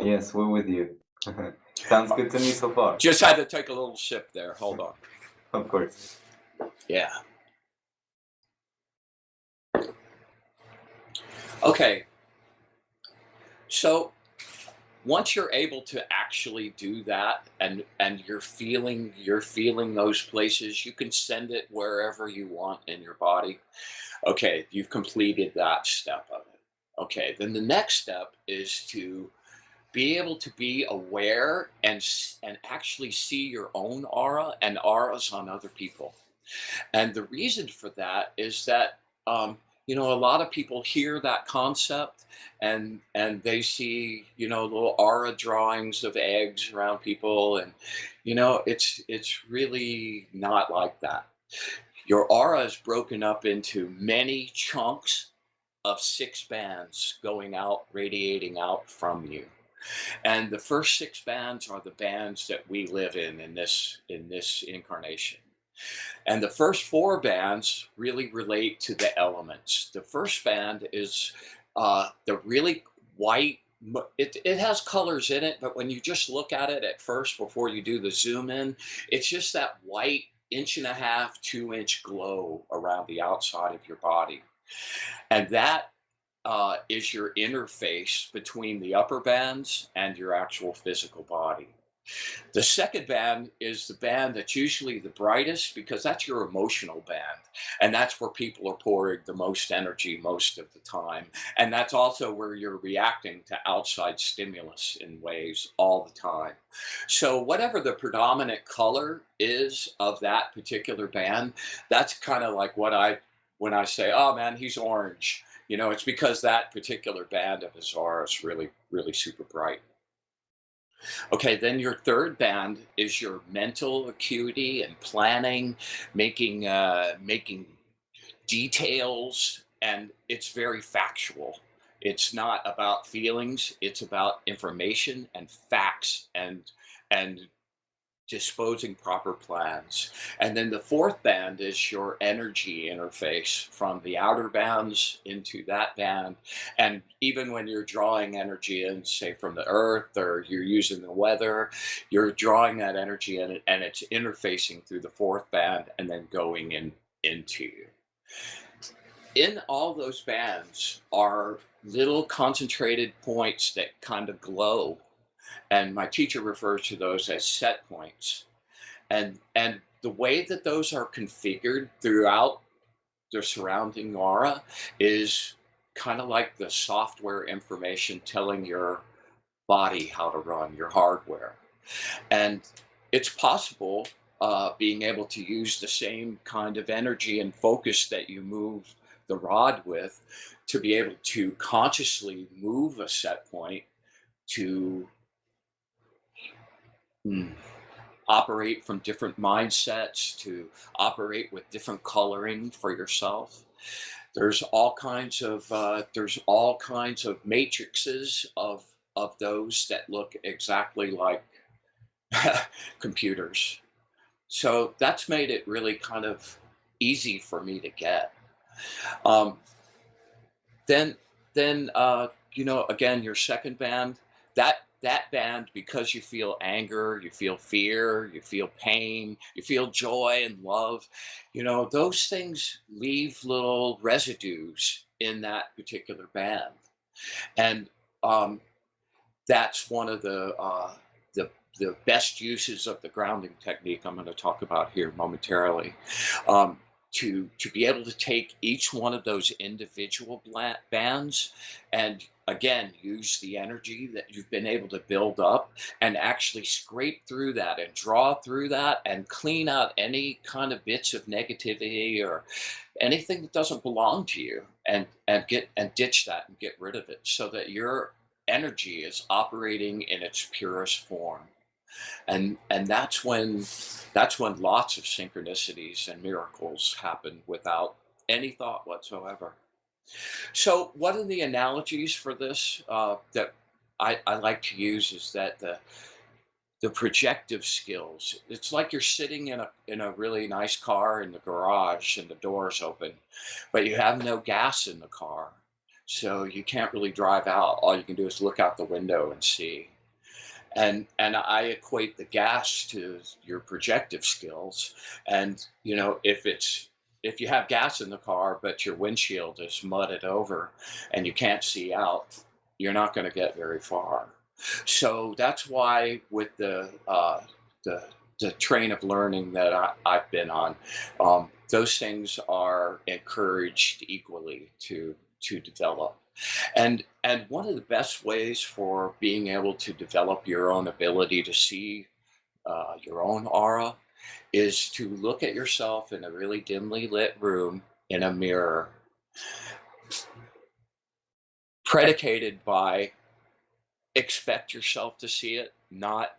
Yes, we're with you. Sounds good to me so far. Just had to take a little sip there. Hold on. Of course. Yeah. Okay. So once you're able to actually do that, and you're feeling those places, you can send it wherever you want in your body. Okay, you've completed that step of it. Okay, then the next step is to be able to be aware and actually see your own aura and auras on other people. And the reason for that is that a lot of people hear that concept and they see, little aura drawings of eggs around people, and it's really not like that. Your aura is broken up into many chunks of 6 bands going out, radiating out from you. And the first 6 bands are the bands that we live in this incarnation. And the first 4 bands really relate to the elements. The first band is the really white. It has colors in it, but when you just look at it at first before you do the zoom in, it's just that white 1.5 to 2 inch glow around the outside of your body. And that is your interface between the upper bands and your actual physical body. The second band is the band that's usually the brightest because that's your emotional band. And that's where people are pouring the most energy most of the time. And that's also where you're reacting to outside stimulus in ways all the time. So, whatever the predominant color is of that particular band, that's kind of like when I say, oh man, he's orange. It's because that particular band of his aura is really, really super bright. Okay, then your third band is your mental acuity and planning, making details, and it's very factual. It's not about feelings; it's about information and facts and disposing proper plans. And then the fourth band is your energy interface from the outer bands into that band. And even when you're drawing energy in, say from the earth, or you're using the weather, you're drawing that energy in, and it's interfacing through the fourth band and then going into you. In all those bands are little concentrated points that kind of glow, and my teacher refers to those as set points. And the way that those are configured throughout the surrounding aura is kind of like the software information telling your body how to run, your hardware. And it's possible, being able to use the same kind of energy and focus that you move the rod with, to be able to consciously move a set point to operate from different mindsets, to operate with different coloring for yourself. There's all kinds of matrices of those that look exactly like computers. So that's made it really kind of easy for me to get. Um, then again, your second band, that band, because you feel anger, you feel fear, you feel pain, you feel joy and love, those things leave little residues in that particular band. And that's one of the best uses of the grounding technique I'm going to talk about here momentarily. To be able to take each one of those individual bands and again use the energy that you've been able to build up and actually scrape through that and draw through that and clean out any kind of bits of negativity or anything that doesn't belong to you, and ditch that and get rid of it so that your energy is operating in its purest form. And that's when lots of synchronicities and miracles happen without any thought whatsoever. So one of the analogies for this, that I like to use, is that the projective skills, it's like you're sitting in a really nice car in the garage and the door's open, but you have no gas in the car, so you can't really drive out. All you can do is look out the window and see. And I equate the gas to your projective skills. And if you have gas in the car but your windshield is mudded over and you can't see out, you're not going to get very far. So that's why with the train of learning that I've been on, those things are encouraged equally to develop. And one of the best ways for being able to develop your own ability to see your own aura is to look at yourself in a really dimly lit room in a mirror predicated by expect yourself to see it, not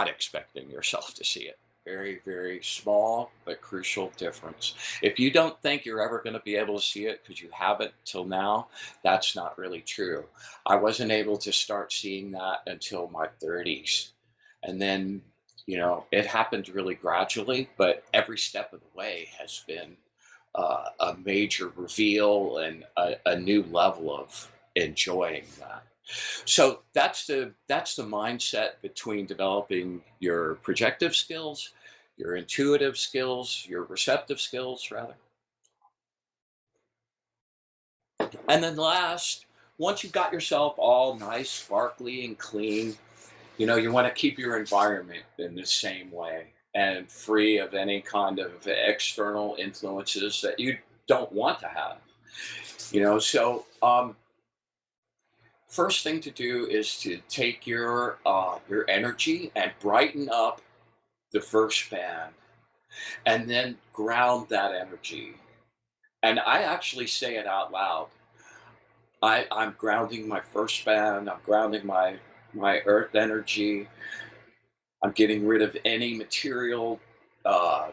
expecting yourself to see it. Very, very small but crucial difference. If you don't think you're ever going to be able to see it because you haven't till now, that's not really true. I wasn't able to start seeing that until my 30s. And then, it happened really gradually, but every step of the way has been a major reveal and a new level of enjoying that. So that's the mindset between developing your projective skills, your intuitive skills, your receptive skills, rather. And then last, once you've got yourself all nice, sparkly, and clean, you want to keep your environment in the same way and free of any kind of external influences that you don't want to have. So first thing to do is to take your energy and brighten up the first band, and then ground that energy. And I actually say it out loud. I'm grounding my first band. I'm grounding my earth energy. I'm getting rid of any material uh,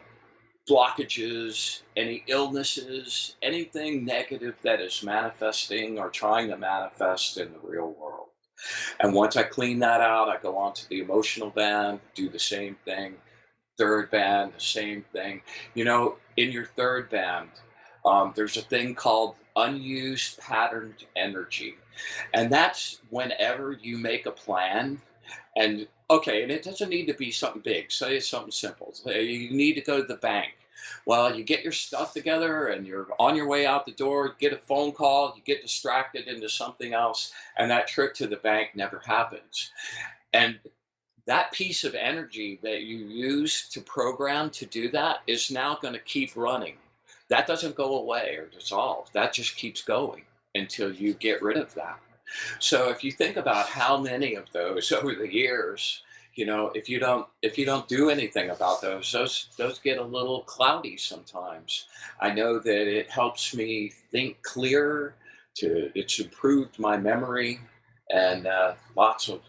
blockages, any illnesses, anything negative that is manifesting or trying to manifest in the real world. And once I clean that out, I go on to the emotional band, do the same thing. Third band, the same thing. In your third band, there's a thing called unused patterned energy. And that's whenever you make a plan. And okay, and it doesn't need to be something big. Say it's something simple. Say you need to go to the bank. Well, you get your stuff together and you're on your way out the door, get a phone call, you get distracted into something else, and that trip to the bank never happens. And that piece of energy that you use to program to do that is now going to keep running. That doesn't go away or dissolve. That just keeps going until you get rid of that. So if you think about how many of those over the years, if you don't do anything about those get a little cloudy sometimes. I know that it helps me think clearer. It's improved my memory, and lots of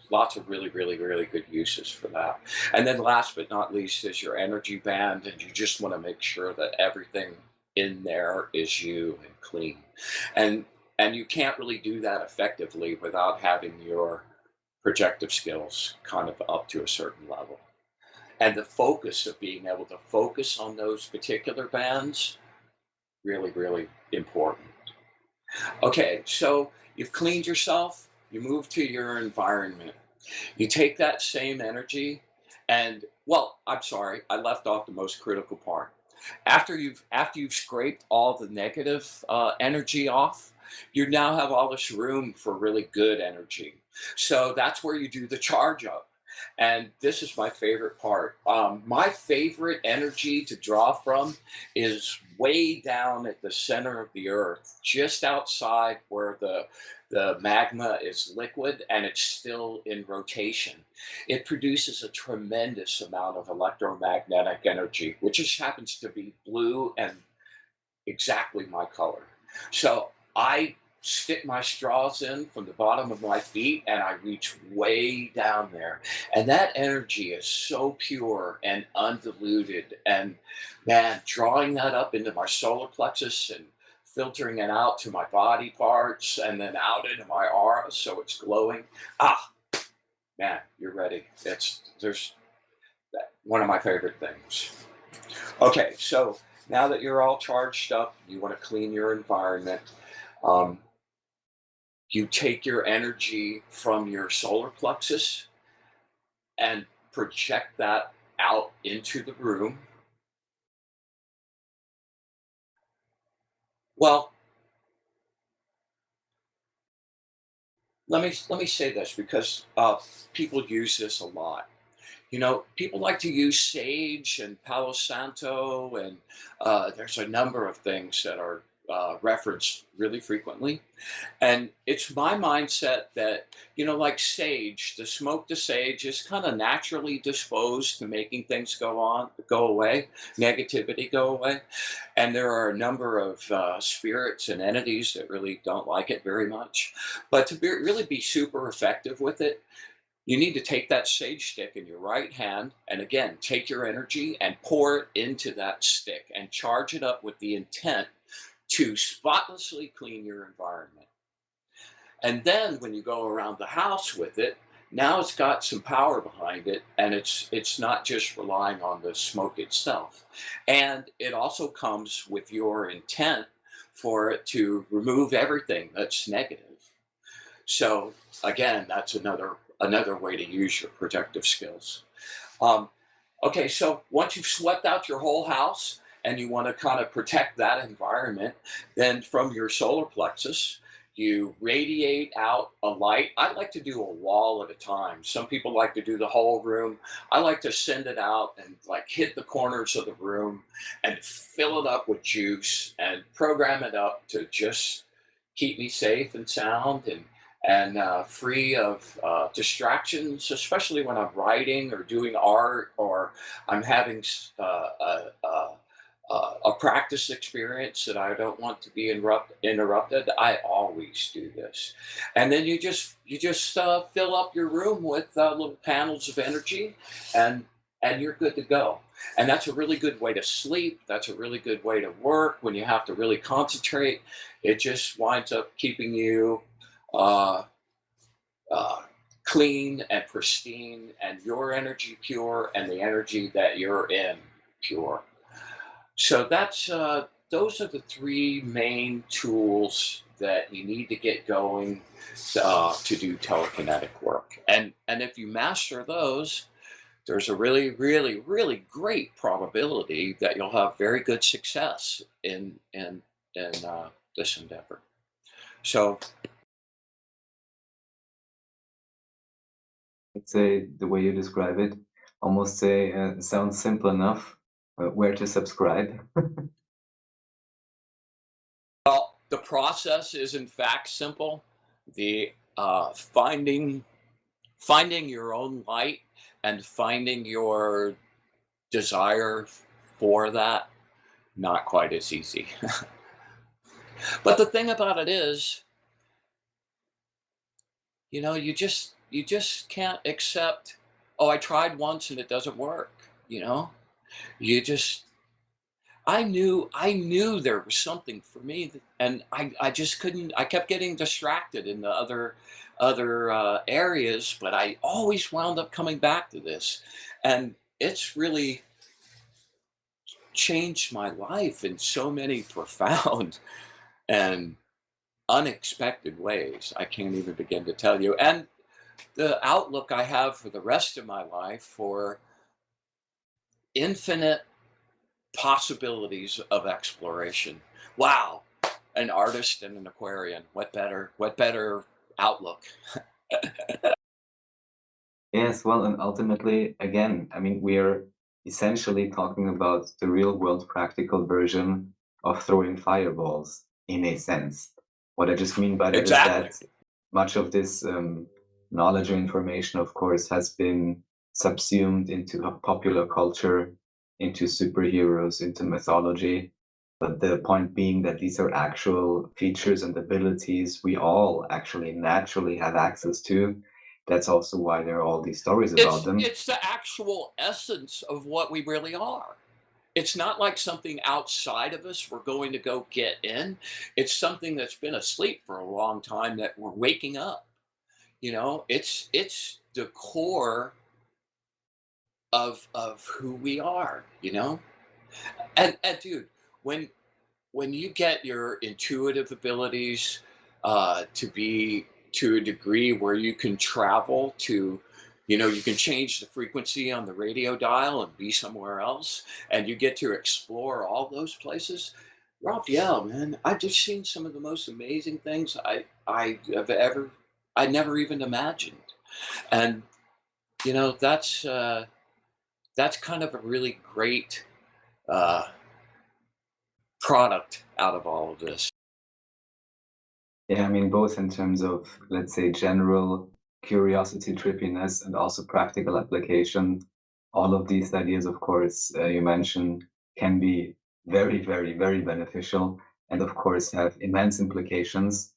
really, really, really good uses for that. And then last but not least is your energy band, and you just want to make sure that everything in there is you and clean. And and you can't really do that effectively without having your projective skills kind of up to a certain level. And the focus of being able to focus on those particular bands, really, really important. Okay, so you've cleaned yourself, you move to your environment. You take that same energy and, well, I'm sorry, I left off the most critical part. After you've scraped all the negative energy off, you now have all this room for really good energy. So that's where you do the charge up. And this is my favorite part. My favorite energy to draw from is way down at the center of the earth, just outside where the magma is liquid and it's still in rotation. It produces a tremendous amount of electromagnetic energy, which just happens to be blue and exactly my color. So I stick my straws in from the bottom of my feet and I reach way down there. And that energy is so pure and undiluted. And man, drawing that up into my solar plexus and filtering it out to my body parts and then out into my aura so it's glowing. Ah, man, you're ready. There's one of my favorite things. Okay, so now that you're all charged up, you want to clean your environment. Um, you take your energy from your solar plexus and project that out into the room. Well, let me say this because people use this a lot. People like to use sage and Palo Santo, and there's a number of things that are reference really frequently. And it's my mindset that, like sage, the smoke to sage is kind of naturally disposed to making things go away, negativity go away. And there are a number of spirits and entities that really don't like it very much. But to really be super effective with it, you need to take that sage stick in your right hand and again, take your energy and pour it into that stick and charge it up with the intent to spotlessly clean your environment. And then when you go around the house with it, now it's got some power behind it, and it's not just relying on the smoke itself. And it also comes with your intent for it to remove everything that's negative. So again, that's another way to use your protective skills. Um, okay, so once you've swept out your whole house and you want to kind of protect that environment, then from your solar plexus, you radiate out a light. I like to do a wall at a time. Some people like to do the whole room. I like to send it out and like hit the corners of the room and fill it up with juice and program it up to just keep me safe and sound and free of distractions, especially when I'm writing or doing art or I'm having a practice experience that I don't want to be interrupted. I always do this, and then you just fill up your room with little panels of energy, and you're good to go. And that's a really good way to sleep. That's a really good way to work when you have to really concentrate. It just winds up keeping you uh, uh, clean and pristine, and your energy pure, and the energy that you're in pure. So that's those are the three main tools that you need to get going to do telekinetic work. And if you master those, there's a really, really, really great probability that you'll have very good success in this endeavor. So I'd say the way you describe it, almost say sounds simple enough. Where to subscribe? the process is in fact simple. The finding your own light and finding your desire for that, not quite as easy. But the thing about it is, you just can't accept, oh, I tried once and it doesn't work. You know, you just I knew there was something for me, and I just couldn't. I kept getting distracted in the other areas, but I always wound up coming back to this, and it's really changed my life in so many profound and unexpected ways. I can't even begin to tell you. And the outlook I have for the rest of my life for infinite possibilities of exploration. Wow, an artist and an Aquarian. What better outlook? Yes, well, and ultimately, again, I mean, we're essentially talking about the real world practical version of throwing fireballs in a sense. What I just mean by that is Exactly. that much of this knowledge or information, of course, has been subsumed into a popular culture, into superheroes, into mythology. But the point being that these are actual features and abilities we all actually naturally have access to. That's also why there are all these stories about It's them. it's the actual essence of what we really are. It's not like something outside of us we're going to go get in. It's something that's been asleep for a long time that we're waking up. It's the core of who we are. And dude, when you get your intuitive abilities to be to a degree where you can travel to, you can change the frequency on the radio dial and be somewhere else, and you get to explore all those places. Raphael, man, I've just seen some of the most amazing things I never even imagined. And that's kind of a really great uh, product out of all of this. Yeah, I mean, both in terms of, let's say, general curiosity, trippiness, and also practical application. All of these ideas, of course, you mentioned, can be very, very, very beneficial, and of course have immense implications.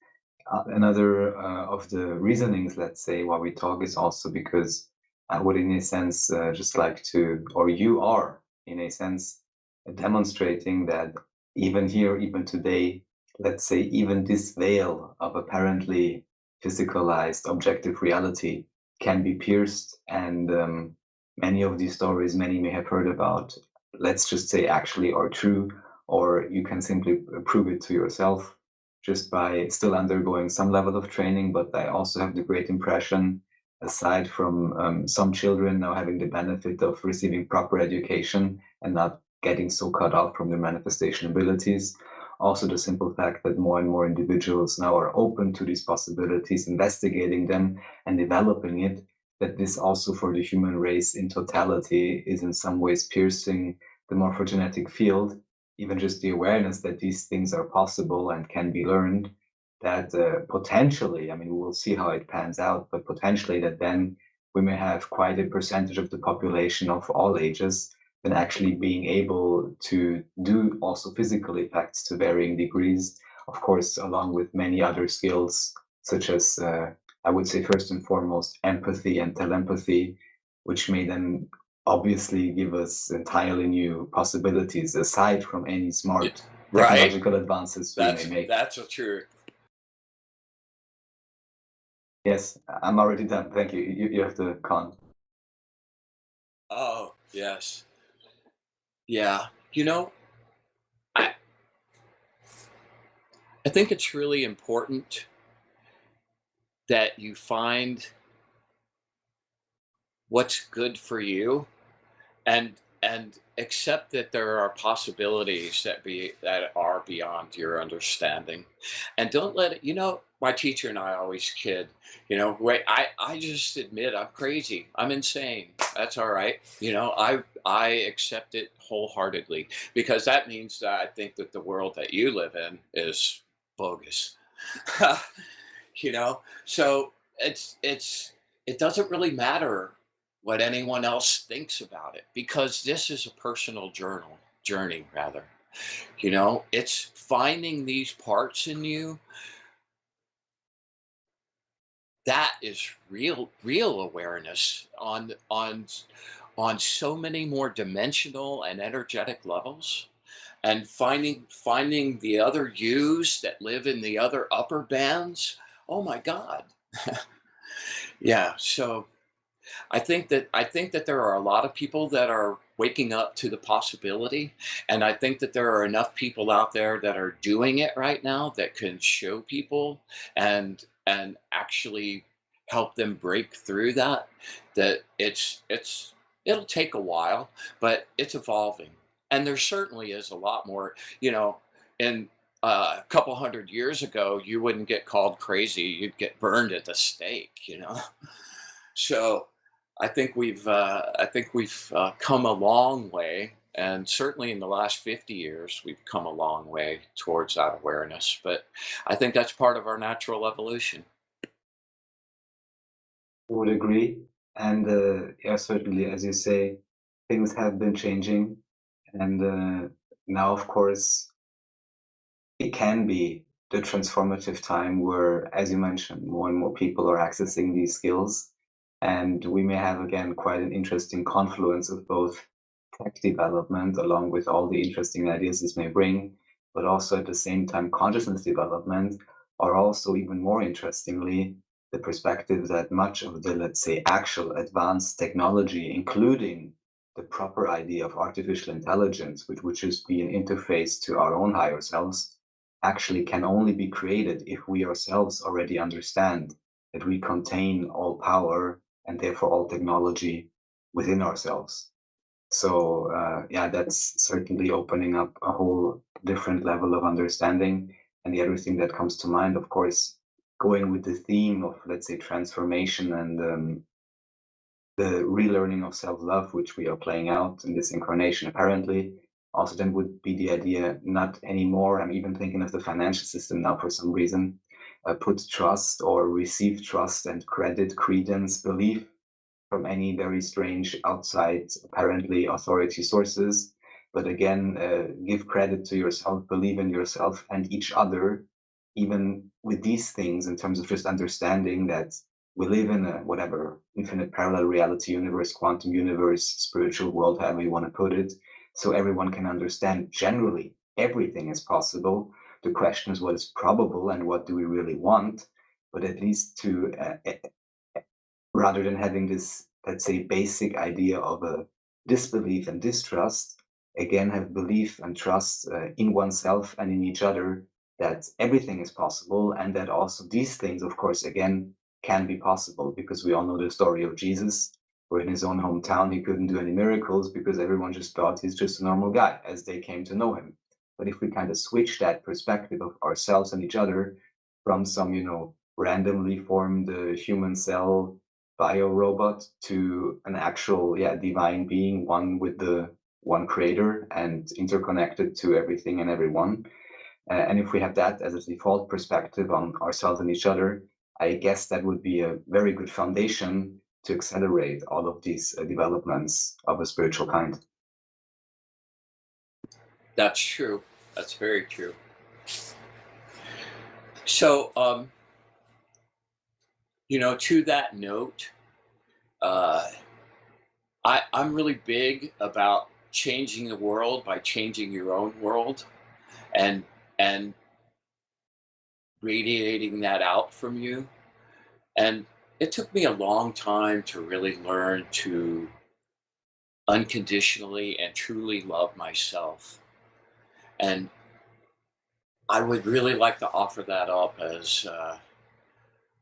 Another of the reasonings, let's say, why we talk is also because I would, in a sense, just like to, or you are, in a sense, demonstrating that even here, even today, let's say, even this veil of apparently physicalized objective reality can be pierced. And many of these stories, many may have heard about, let's just say, actually are true, or you can simply prove it to yourself just by still undergoing some level of training. But I also have the great impression, aside from some children now having the benefit of receiving proper education and not getting so cut off from their manifestation abilities, also the simple fact that more and more individuals now are open to these possibilities, investigating them and developing it, that this also for the human race in totality is in some ways piercing the morphogenetic field. Even just the awareness that these things are possible and can be learned, that potentially, I mean, we will see how it pans out, but potentially that then we may have quite a percentage of the population of all ages then actually being able to do also physical effects to varying degrees, of course, along with many other skills, such as, I would say, first and foremost, empathy and telepathy, which may then obviously give us entirely new possibilities aside from any Yeah, smart right? technological advances we may make. That's a truth. Yes, I'm already done. Thank you. You have the con. Oh, yes. Yeah. You know, I I think it's really important that you find what's good for you and accept that there are possibilities that are beyond your understanding, and don't let it, my teacher and I always kid, wait, I just admit I'm crazy, I'm insane, that's all right, I accept it wholeheartedly, because that means that I think that the world that you live in is bogus. So it doesn't really matter what anyone else thinks about it, because this is a personal journey rather. It's finding these parts in you that is real awareness on so many more dimensional and energetic levels, and finding the other yous that live in the other upper bands. Oh my god. Yeah, so I think that there are a lot of people that are waking up to the possibility, and I think that there are enough people out there that are doing it right now that can show people and actually help them break through that. That it'll take a while, but it's evolving, and there certainly is a lot more. In a couple hundred years ago, you wouldn't get called crazy; you'd get burned at the stake. So I think we've come a long way, and certainly in the last 50 years, we've come a long way towards that awareness. But I think that's part of our natural evolution. Would agree. And yeah, certainly, as you say, things have been changing. And now, of course, it can be the transformative time where, as you mentioned, more and more people are accessing these skills. And we may have, again, quite an interesting confluence of both tech development, along with all the interesting ideas this may bring, but also at the same time, consciousness development, or also, even more interestingly, the perspective that much of the, let's say, actual advanced technology, including the proper idea of artificial intelligence, which would just be an interface to our own higher selves, actually can only be created if we ourselves already understand that we contain all power and therefore all technology within ourselves. So yeah, that's certainly opening up a whole different level of understanding. And the other thing that comes to mind, of course, going with the theme of, let's say, transformation and the relearning of self-love, which we are playing out in this incarnation, apparently, Also, then would be the idea not anymore. I'm even thinking of the financial system now for some reason. Put trust or receive trust and credit, credence, belief from any very strange outside, apparently authority sources. But again, give credit to yourself, believe in yourself and each other, even with these things, in terms of just understanding that we live in a whatever infinite parallel reality universe, quantum universe, spiritual world, however you want to put it. So everyone can understand generally everything is possible. The question is what is probable and what do we really want? But at least to rather than having this, let's say, basic idea of a disbelief and distrust, again, have belief and trust in oneself and in each other that everything is possible, and that also these things, of course, again, can be possible, because we all know the story of Jesus, where in his own hometown he couldn't do any miracles because everyone just thought he's just a normal guy as they came to know him. But if we kind of switch that perspective of ourselves and each other from some, randomly formed human cell biorobot to an actual, divine being, one with the one creator and interconnected to everything and everyone. And if we have that as a default perspective on ourselves and each other, I guess that would be a very good foundation to accelerate all of these developments of a spiritual kind. That's true. That's very true. So, to that note, uh, I'm really big about changing the world by changing your own world, and and radiating that out from you. And it took me a long time to really learn to unconditionally and truly love myself. And I would really like to offer that up as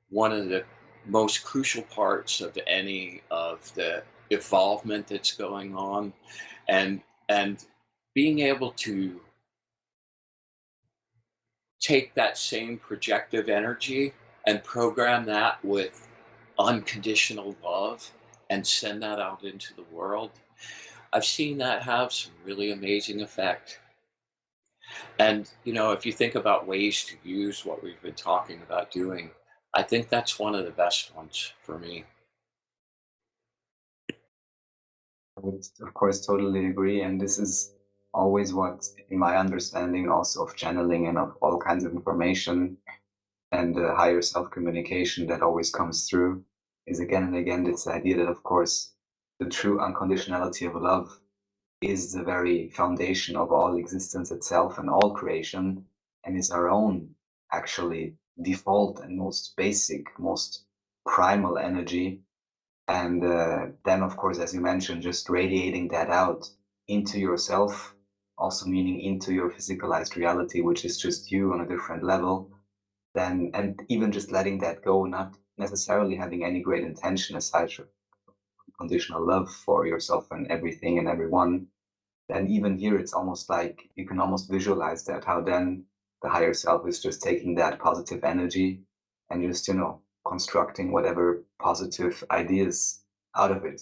one of the most crucial parts of any of the evolvement that's going on, and being able to take that same projective energy and program that with unconditional love and send that out into the world. I've seen that have some really amazing effect. And, if you think about ways to use what we've been talking about doing, I think that's one of the best ones for me. I would, of course, totally agree. And this is always what, in my understanding, also of channeling and of all kinds of information and higher self communication that always comes through, is again and again this idea that, of course, the true unconditionality of love is the very foundation of all existence itself and all creation, and is our own, actually, default and most basic, most primal energy. And then, of course, as you mentioned, just radiating that out into yourself, also meaning into your physicalized reality, which is just you on a different level. Then, and even just letting that go, not necessarily having any great intention aside from conditional love for yourself and everything and everyone. Then even here, it's almost like you can almost visualize that, how then the higher self is just taking that positive energy and just, constructing whatever positive ideas out of it.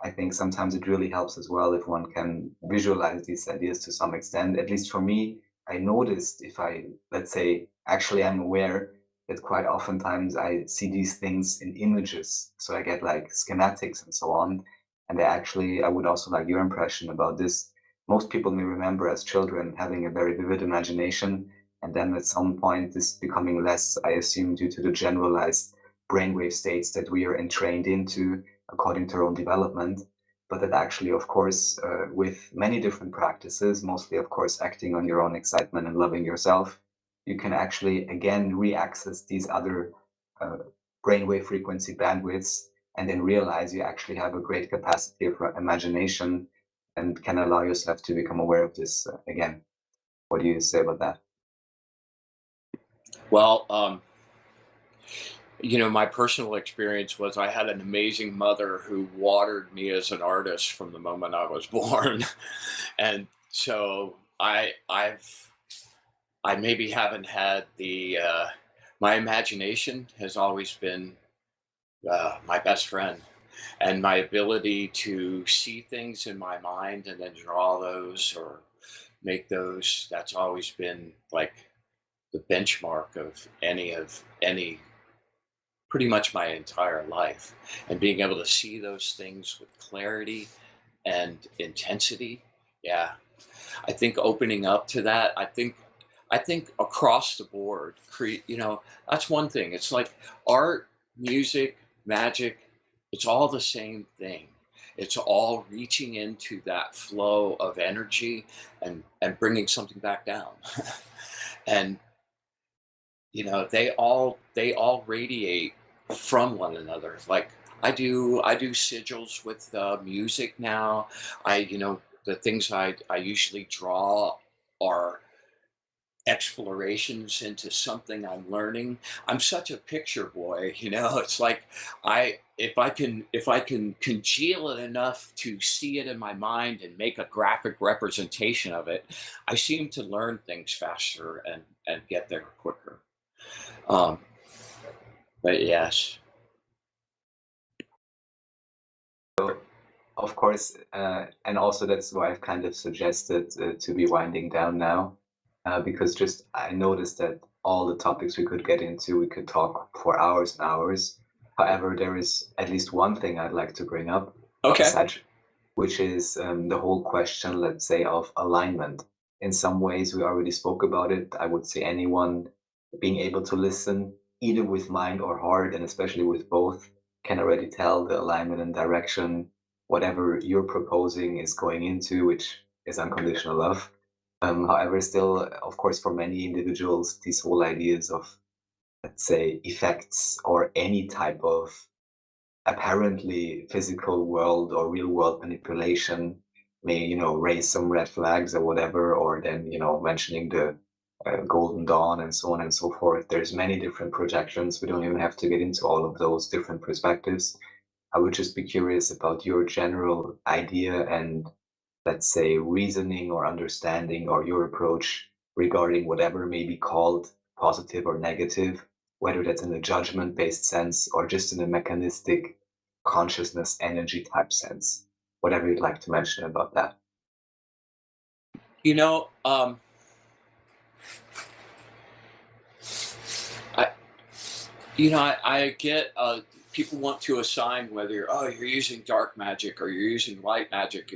I think sometimes it really helps as well if one can visualize these ideas to some extent. At least for me, I noticed, if I, let's say, actually am aware that quite oftentimes I see these things in images. So I get like schematics and so on. And I would also like your impression about this. Most people may remember as children having a very vivid imagination. And then at some point, this becoming less, I assume, due to the generalized brainwave states that we are entrained into according to our own development, but that actually, of course, with many different practices, mostly, of course, acting on your own excitement and loving yourself, you can actually, again, re-access these other uh, brainwave frequency bandwidths, and then realize you actually have a great capacity of imagination and can allow yourself to become aware of this again. What do you say about that? Well, my personal experience was I had an amazing mother who watered me as an artist from the moment I was born. And so I maybe haven't had my imagination has always been my best friend. and my ability to see things in my mind and then draw those or make those, that's always been like the benchmark of any pretty much my entire life. And being able to see those things with clarity and intensity, yeah, I think opening up to that, I think across the board, create, that's one thing. It's like art, music, magic, it's all the same thing. It's all reaching into that flow of energy and bringing something back down. And they all radiate from one another. Like I do sigils with music now. The things I usually draw are explorations into something I'm learning. I'm such a picture boy, it's like if I can congeal it enough to see it in my mind and make a graphic representation of it, I seem to learn things faster and get there quicker. Um, but yes. Of course, and also that's why I've kind of suggested to be winding down now, because just I noticed that all the topics we could get into, we could talk for hours and hours. However, there is at least one thing I'd like to bring up, Okay. aside, which is the whole question, let's say, of alignment. In some ways, we already spoke about it. I would say anyone being able to listen, either with mind or heart, and especially with both, can already tell the alignment and direction whatever you're proposing is going into, which is unconditional love. However, still, of course, for many individuals, these whole ideas of, let's say, effects or any type of apparently physical world or real world manipulation may, raise some red flags or whatever, or then, mentioning the golden dawn and so on and so forth. There's many different projections. We don't even have to get into all of those different perspectives. I would just be curious about your general idea and, let's say, reasoning or understanding or your approach regarding whatever may be called positive or negative, whether that's in a judgment based sense or just in a mechanistic consciousness energy type sense. Whatever you'd like to mention about that. You know, I I get people want to assign whether you're using dark magic or you're using light magic.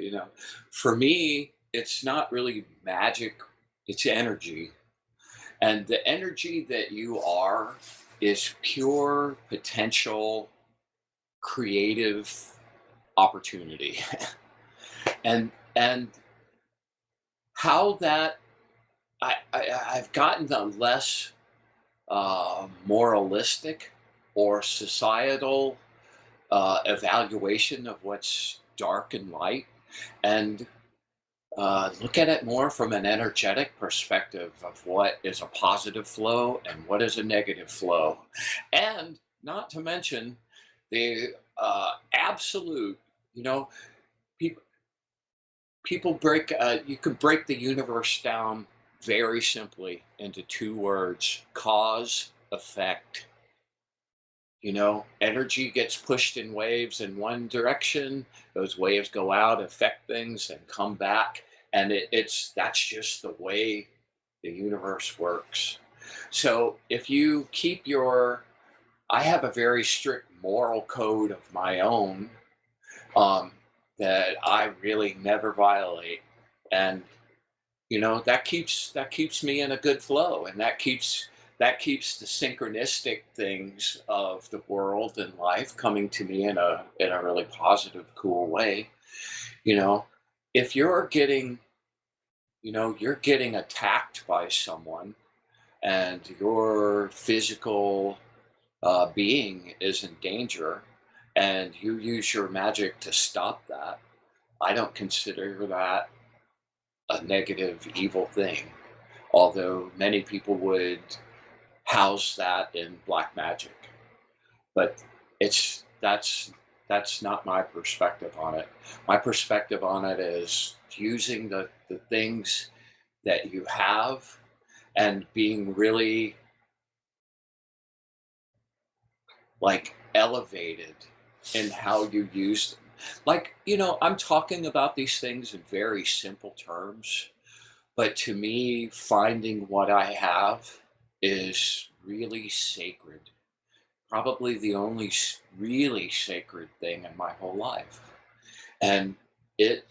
For me, it's not really magic; it's energy, and the energy that you are is pure potential, creative opportunity, and how that I've gotten a less moralistic or societal evaluation of what's dark and light, and look at it more from an energetic perspective of what is a positive flow and what is a negative flow. And not to mention the absolute, you know, people, people break, you can break the universe down very simply into two words: cause, effect. Energy gets pushed in waves in one direction. Those waves go out, affect things, and come back. And that's just the way the universe works. So if you keep I have a very strict moral code of my own, um, that I really never violate, and that keeps me in a good flow, and that keeps the synchronistic things of the world and life coming to me in a really positive, cool way. You know, if you're getting attacked by someone and your physical being is in danger, and you use your magic to stop that, I don't consider that a negative, evil thing. Although many people would house that in black magic, but that's not my perspective on it. My perspective on it is using the things that you have and being really like elevated in how you use them. Like, I'm talking about these things in very simple terms, but to me, finding what I have is really sacred. Probably the only really sacred thing in my whole life. And it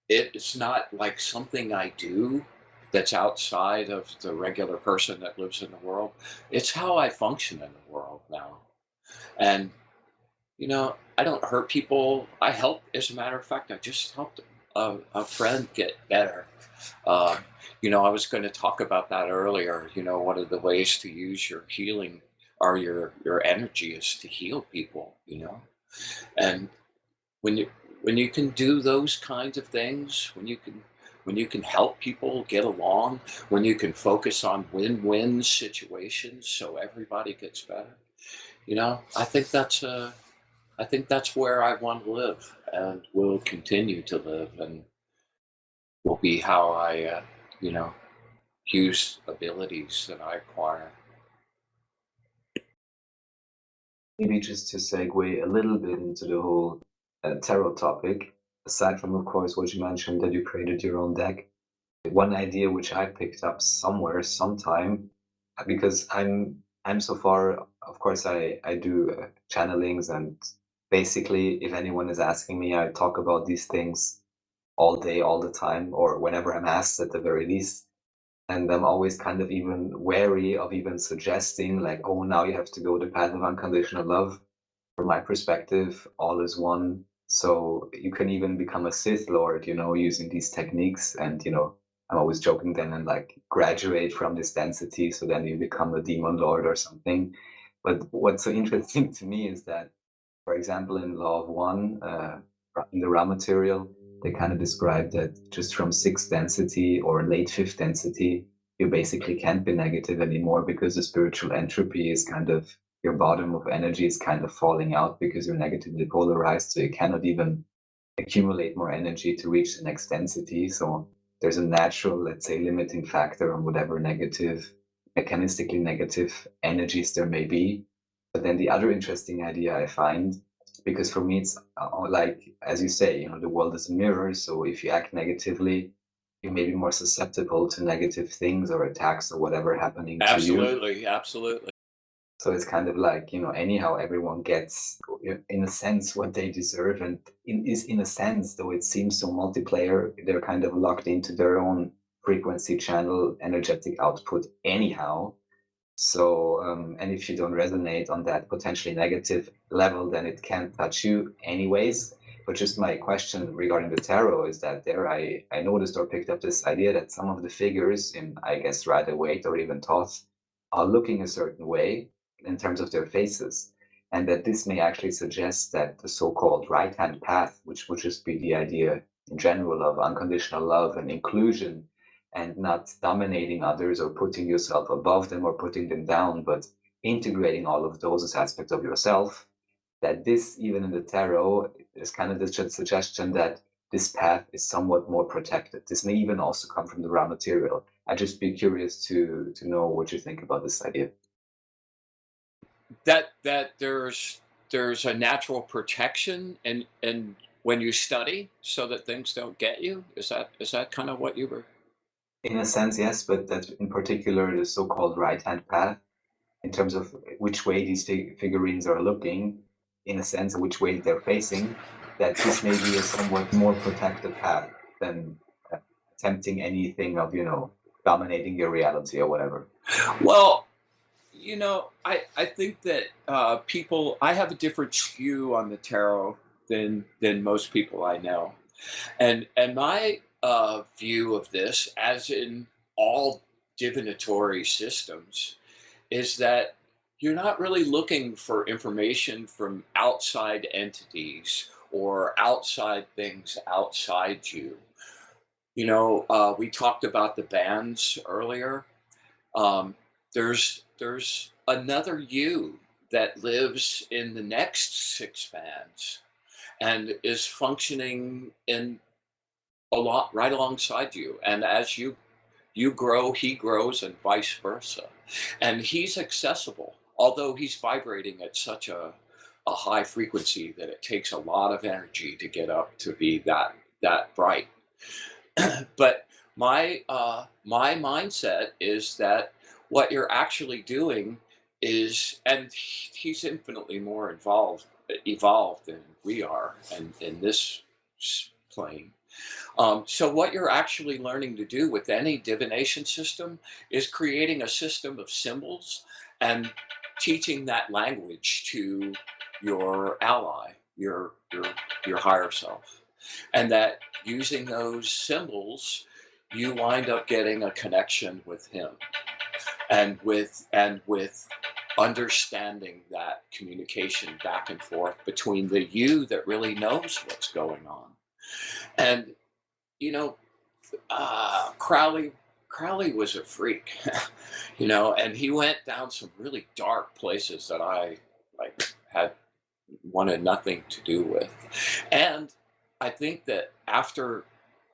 it's not like something I do that's outside of the regular person that lives in the world. It's how I function in the world now. And I don't hurt people. I help. As a matter of fact, I just helped a friend get better. Uh, I was going to talk about that earlier. One of the ways to use your healing or your energy is to heal people. And when you can do those kinds of things, when you can help people get along, when you can focus on win-win situations so everybody gets better, I think that's where I want to live and will continue to live, and will be how I, you know, use abilities that I acquire. Maybe just to segue a little bit into the whole tarot topic, aside from, of course, what you mentioned that you created your own deck, one idea which I picked up somewhere, sometime, because I'm so far, of course, I do channelings, and basically, if anyone is asking me, I talk about these things all day, all the time, or whenever I'm asked at the very least. And I'm always kind of even wary of even suggesting, like, oh, now you have to go the path of unconditional love. From my perspective, all is one. So you can even become a Sith Lord, using these techniques. And, I'm always joking then and like graduate from this density. So then you become a demon lord or something. But what's so interesting to me is that, for example, in Law of One, in the raw material, they kind of describe that just from sixth density or late fifth density, you basically can't be negative anymore because the spiritual entropy is kind of, your bottom of energy is kind of falling out because you're negatively polarized. So you cannot even accumulate more energy to reach the next density. So there's a natural, let's say, limiting factor on whatever negative, mechanistically negative energies there may be. But then the other interesting idea I find, because for me it's like, as you say, the world is a mirror. So if you act negatively, you may be more susceptible to negative things or attacks or whatever happening to you. Absolutely, absolutely. So it's kind of like, anyhow, everyone gets, in a sense, what they deserve. And in a sense, though it seems so multiplayer, they're kind of locked into their own frequency channel, energetic output anyhow. So, and if you don't resonate on that potentially negative level, then it can't touch you anyways. But just my question regarding the tarot is that I noticed or picked up this idea that some of the figures in, I guess, Rider-Waite or even Thoth are looking a certain way in terms of their faces. And that this may actually suggest that the so-called right-hand path, which would just be the idea in general of unconditional love and inclusion, and not dominating others or putting yourself above them or putting them down, but integrating all of those as aspects of yourself. That this, even in the tarot, is kind of the suggestion that this path is somewhat more protected. This may even also come from the raw material. I'd just be curious to know what you think about this idea. That there's a natural protection and when you study so that things don't get you. Is that kind of what you were? In a sense, yes, but that in particular, the so-called right-hand path, in terms of which way these figurines are looking, in a sense, which way they're facing, that this may be a somewhat more protected path than attempting anything of, dominating your reality or whatever. Well, I think that people. I have a different view on the tarot than most people I know, and my view of this, as in all divinatory systems, is that you're not really looking for information from outside entities or outside things outside you. We talked about the bands earlier. Um, there's another you that lives in the next six bands and is functioning in a lot right alongside you. And as you grow, he grows, and vice versa. And he's accessible, although he's vibrating at such a a high frequency, that it takes a lot of energy to get up to be that bright. But my mindset is that what you're actually doing is, and he's infinitely more evolved than we are, and in this plane. So what you're actually learning to do with any divination system is creating a system of symbols and teaching that language to your ally, your higher self, and that using those symbols, you wind up getting a connection with him, and with understanding that communication back and forth between the you that really knows what's going on. And you know, Crowley was a freak, and he went down some really dark places that I like had wanted nothing to do with. And I think that after,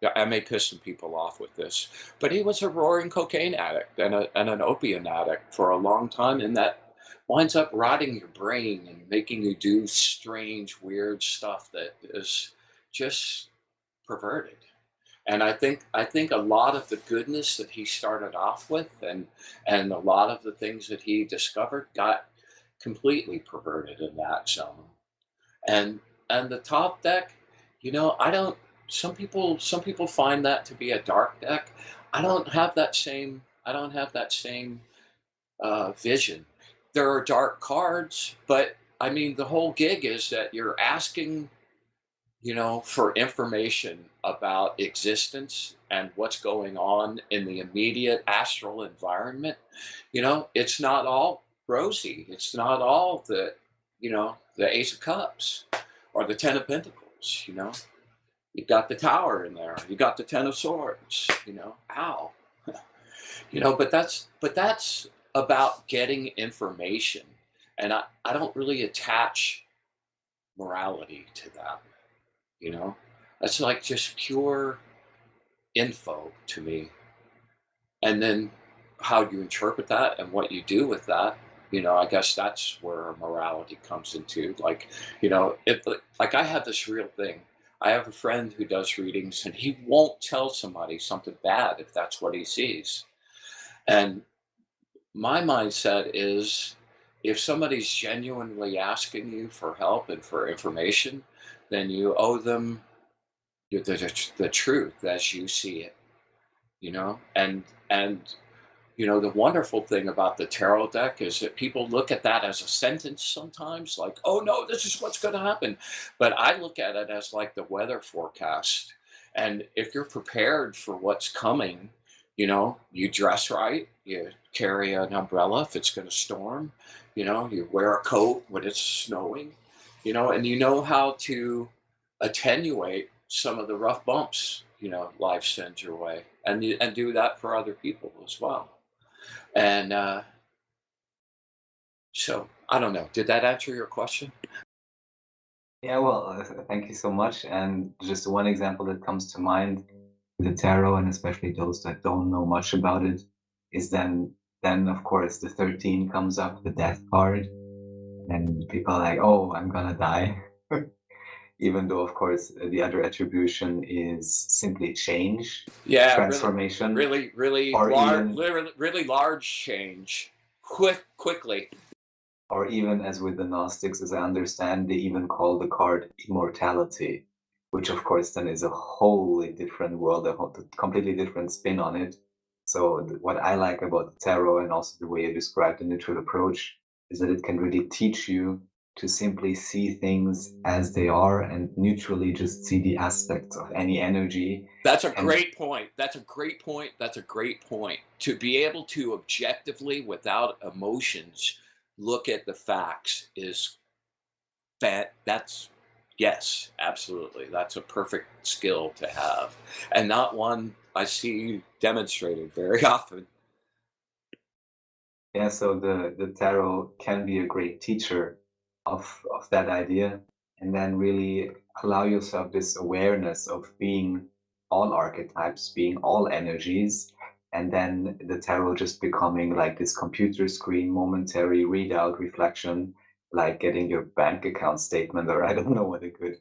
yeah, I may piss some people off with this, but he was a roaring cocaine addict and an opium addict for a long time, and that winds up rotting your brain and making you do strange, weird stuff that is just perverted. And I think a lot of the goodness that he started off with, and a lot of the things that he discovered, got completely perverted in that zone. And and the top deck, I don't. Some people find that to be a dark deck. I don't have that same. I don't have that same vision. There are dark cards, but I mean the whole gig is that you're asking, for information about existence and what's going on in the immediate astral environment. It's not all rosy. It's not all the Ace of Cups or the Ten of Pentacles. You've got the Tower in there. You got the Ten of Swords. Ow. But that's about getting information, and I don't really attach morality to that. You know, that's like just pure info to me. And then how you interpret that and what you do with that, I guess that's where morality comes into. Like, like I have this real thing. I have a friend who does readings, and he won't tell somebody something bad if that's what he sees. And my mindset is, if somebody's genuinely asking you for help and for information, then you owe them the truth as you see it, and the wonderful thing about the tarot deck is that people look at that as a sentence sometimes, like, oh no, this is what's going to happen. But I look at it as like the weather forecast. And if you're prepared for what's coming, you dress right, you carry an umbrella if it's going to storm, you wear a coat when it's snowing, and you know how to attenuate some of the rough bumps, life sends your way, and do that for other people as well. And so I don't know. Did that answer your question? Yeah, well, thank you so much. And just one example that comes to mind, the tarot, and especially those that don't know much about it, is then of course the 13 comes up, the death card, and people are like, oh, I'm gonna die. Even though, of course, the other attribution is simply change, Yeah, really, transformation, really, really or large, even really large change, quickly. or even as with the Gnostics, as I understand, they even call the card immortality, which of course then is a wholly different world, completely different spin on it. So what I like about the tarot, and also the way you describe the neutral approach, is that it can really teach you to simply see things as they are and neutrally just see the aspects of any energy. That's a And great point. That's a great point. That's a great point. To be able to objectively, without emotions, look at the facts is that's, yes, absolutely. That's a perfect skill to have, and not one I see demonstrated very often. yeah, so the tarot can be a great teacher of that idea, and then really allow yourself this awareness of being all archetypes, being all energies, and then the tarot just becoming like this computer screen, momentary readout, reflection, like getting your bank account statement, or I don't know what a good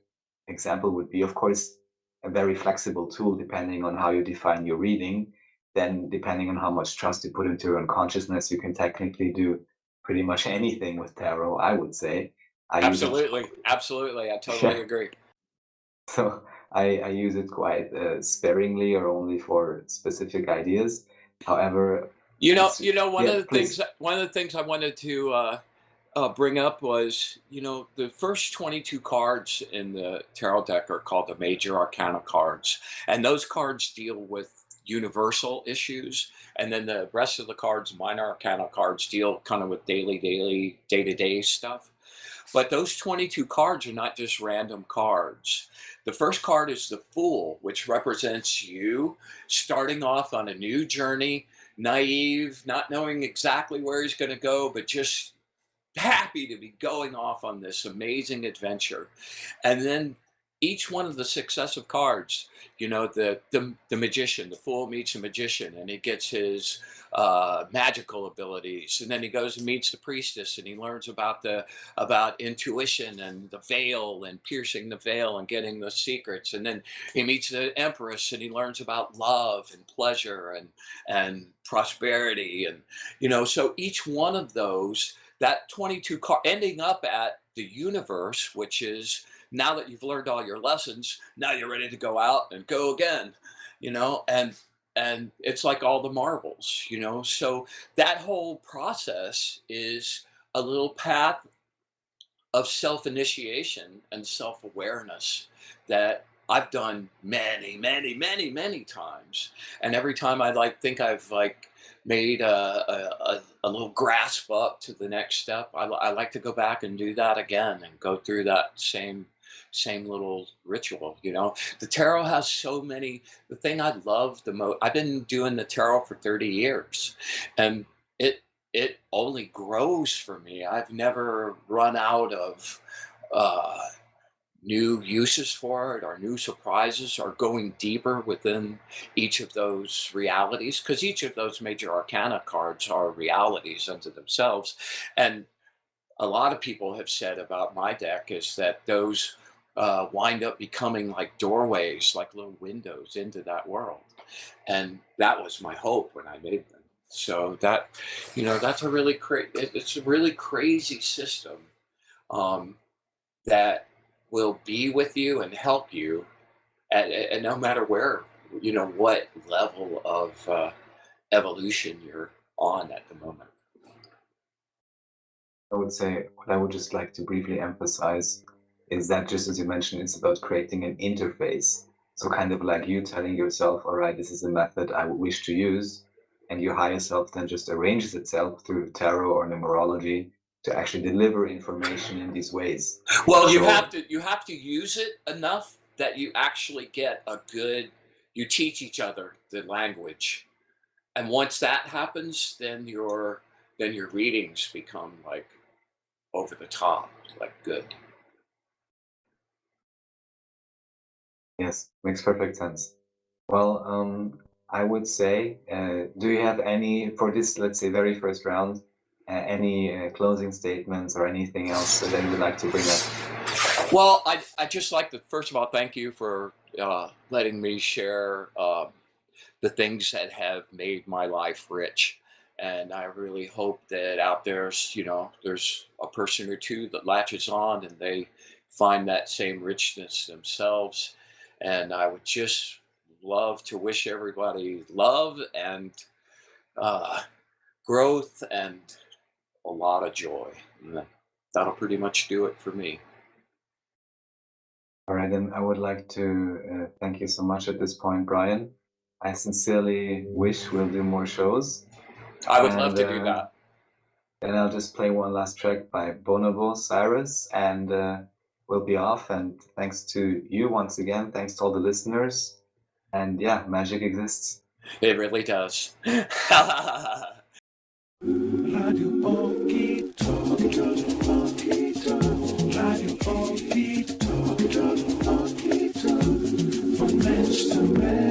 example would be. Of course, a very flexible tool depending on how you define your reading. Then, depending on how much trust you put into your own consciousness, you can technically do pretty much anything with tarot, I would say. I use it, Absolutely, absolutely. I totally yeah. agree. So I use it quite sparingly or only for specific ideas. However, it's, One yeah, of the please. things I wanted to bring up was, the first 22 cards in the tarot deck are called the major arcana cards, and those cards deal with universal issues, and then the rest of the cards, minor arcana cards, deal kind of with daily, day-to-day stuff. But those 22 cards are not just random cards. The first card is the Fool, which represents you starting off on a new journey, naive, not knowing exactly where he's going to go, but just happy to be going off on this amazing adventure. And then each one of the successive cards, the magician, the fool meets a magician, and he gets his magical abilities, and then he goes and meets the priestess, and he learns about intuition and the veil and piercing the veil and getting the secrets, and then he meets the empress, and he learns about love and pleasure and prosperity, and so each one of those, that 22 card, ending up at the universe, which is, now that you've learned all your lessons, now you're ready to go out and go again, and it's like all the marbles, so that whole process is a little path of self-initiation and self-awareness that I've done many, many, many, many times. And every time I think I've made a little grasp up to the next step, I like to go back and do that again and go through that same little ritual. The tarot has so many. The thing I love the most, I've been doing the tarot for 30 years, and it only grows for me. I've never run out of new uses for it, or new surprises, or going deeper within each of those realities, because each of those major arcana cards are realities unto themselves. And a lot of people have said about my deck is that those wind up becoming like doorways, like little windows into that world. And that was my hope when I made them. So that's a really it's a really crazy system that will be with you and help you at no matter where, what level of evolution you're on at the moment. I would say what I would just like to briefly emphasize is that, just as you mentioned, it's about creating an interface. So kind of like you telling yourself, all right, this is a method I wish to use, and your higher self then just arranges itself through tarot or numerology to actually deliver information in these ways. Well, you So have to use it enough that you actually get you teach each other the language. And once that happens, then your readings become like over the top, like good. yes, makes perfect sense. Well, I would say, do you have any, for this, let's say, very first round, any closing statements or anything else that you would like to bring up? Well, I just like to, first of all, thank you for letting me share the things that have made my life rich. And I really hope that out there's a person or two that latches on and they find that same richness themselves. And I would just love to wish everybody love and growth and a lot of joy. And that'll pretty much do it for me. All right, and I would like to thank you so much at this point, Bryan. I sincerely wish we'll do more shows. I would love And to do that. then I'll just play one last track by Bonobo Cyrus, and we'll be off. And thanks to you once again. Thanks to all the listeners. And yeah, magic exists. It really does. Radio OKiTALK, Radio OKiTALk, von Mensch zu Mensch.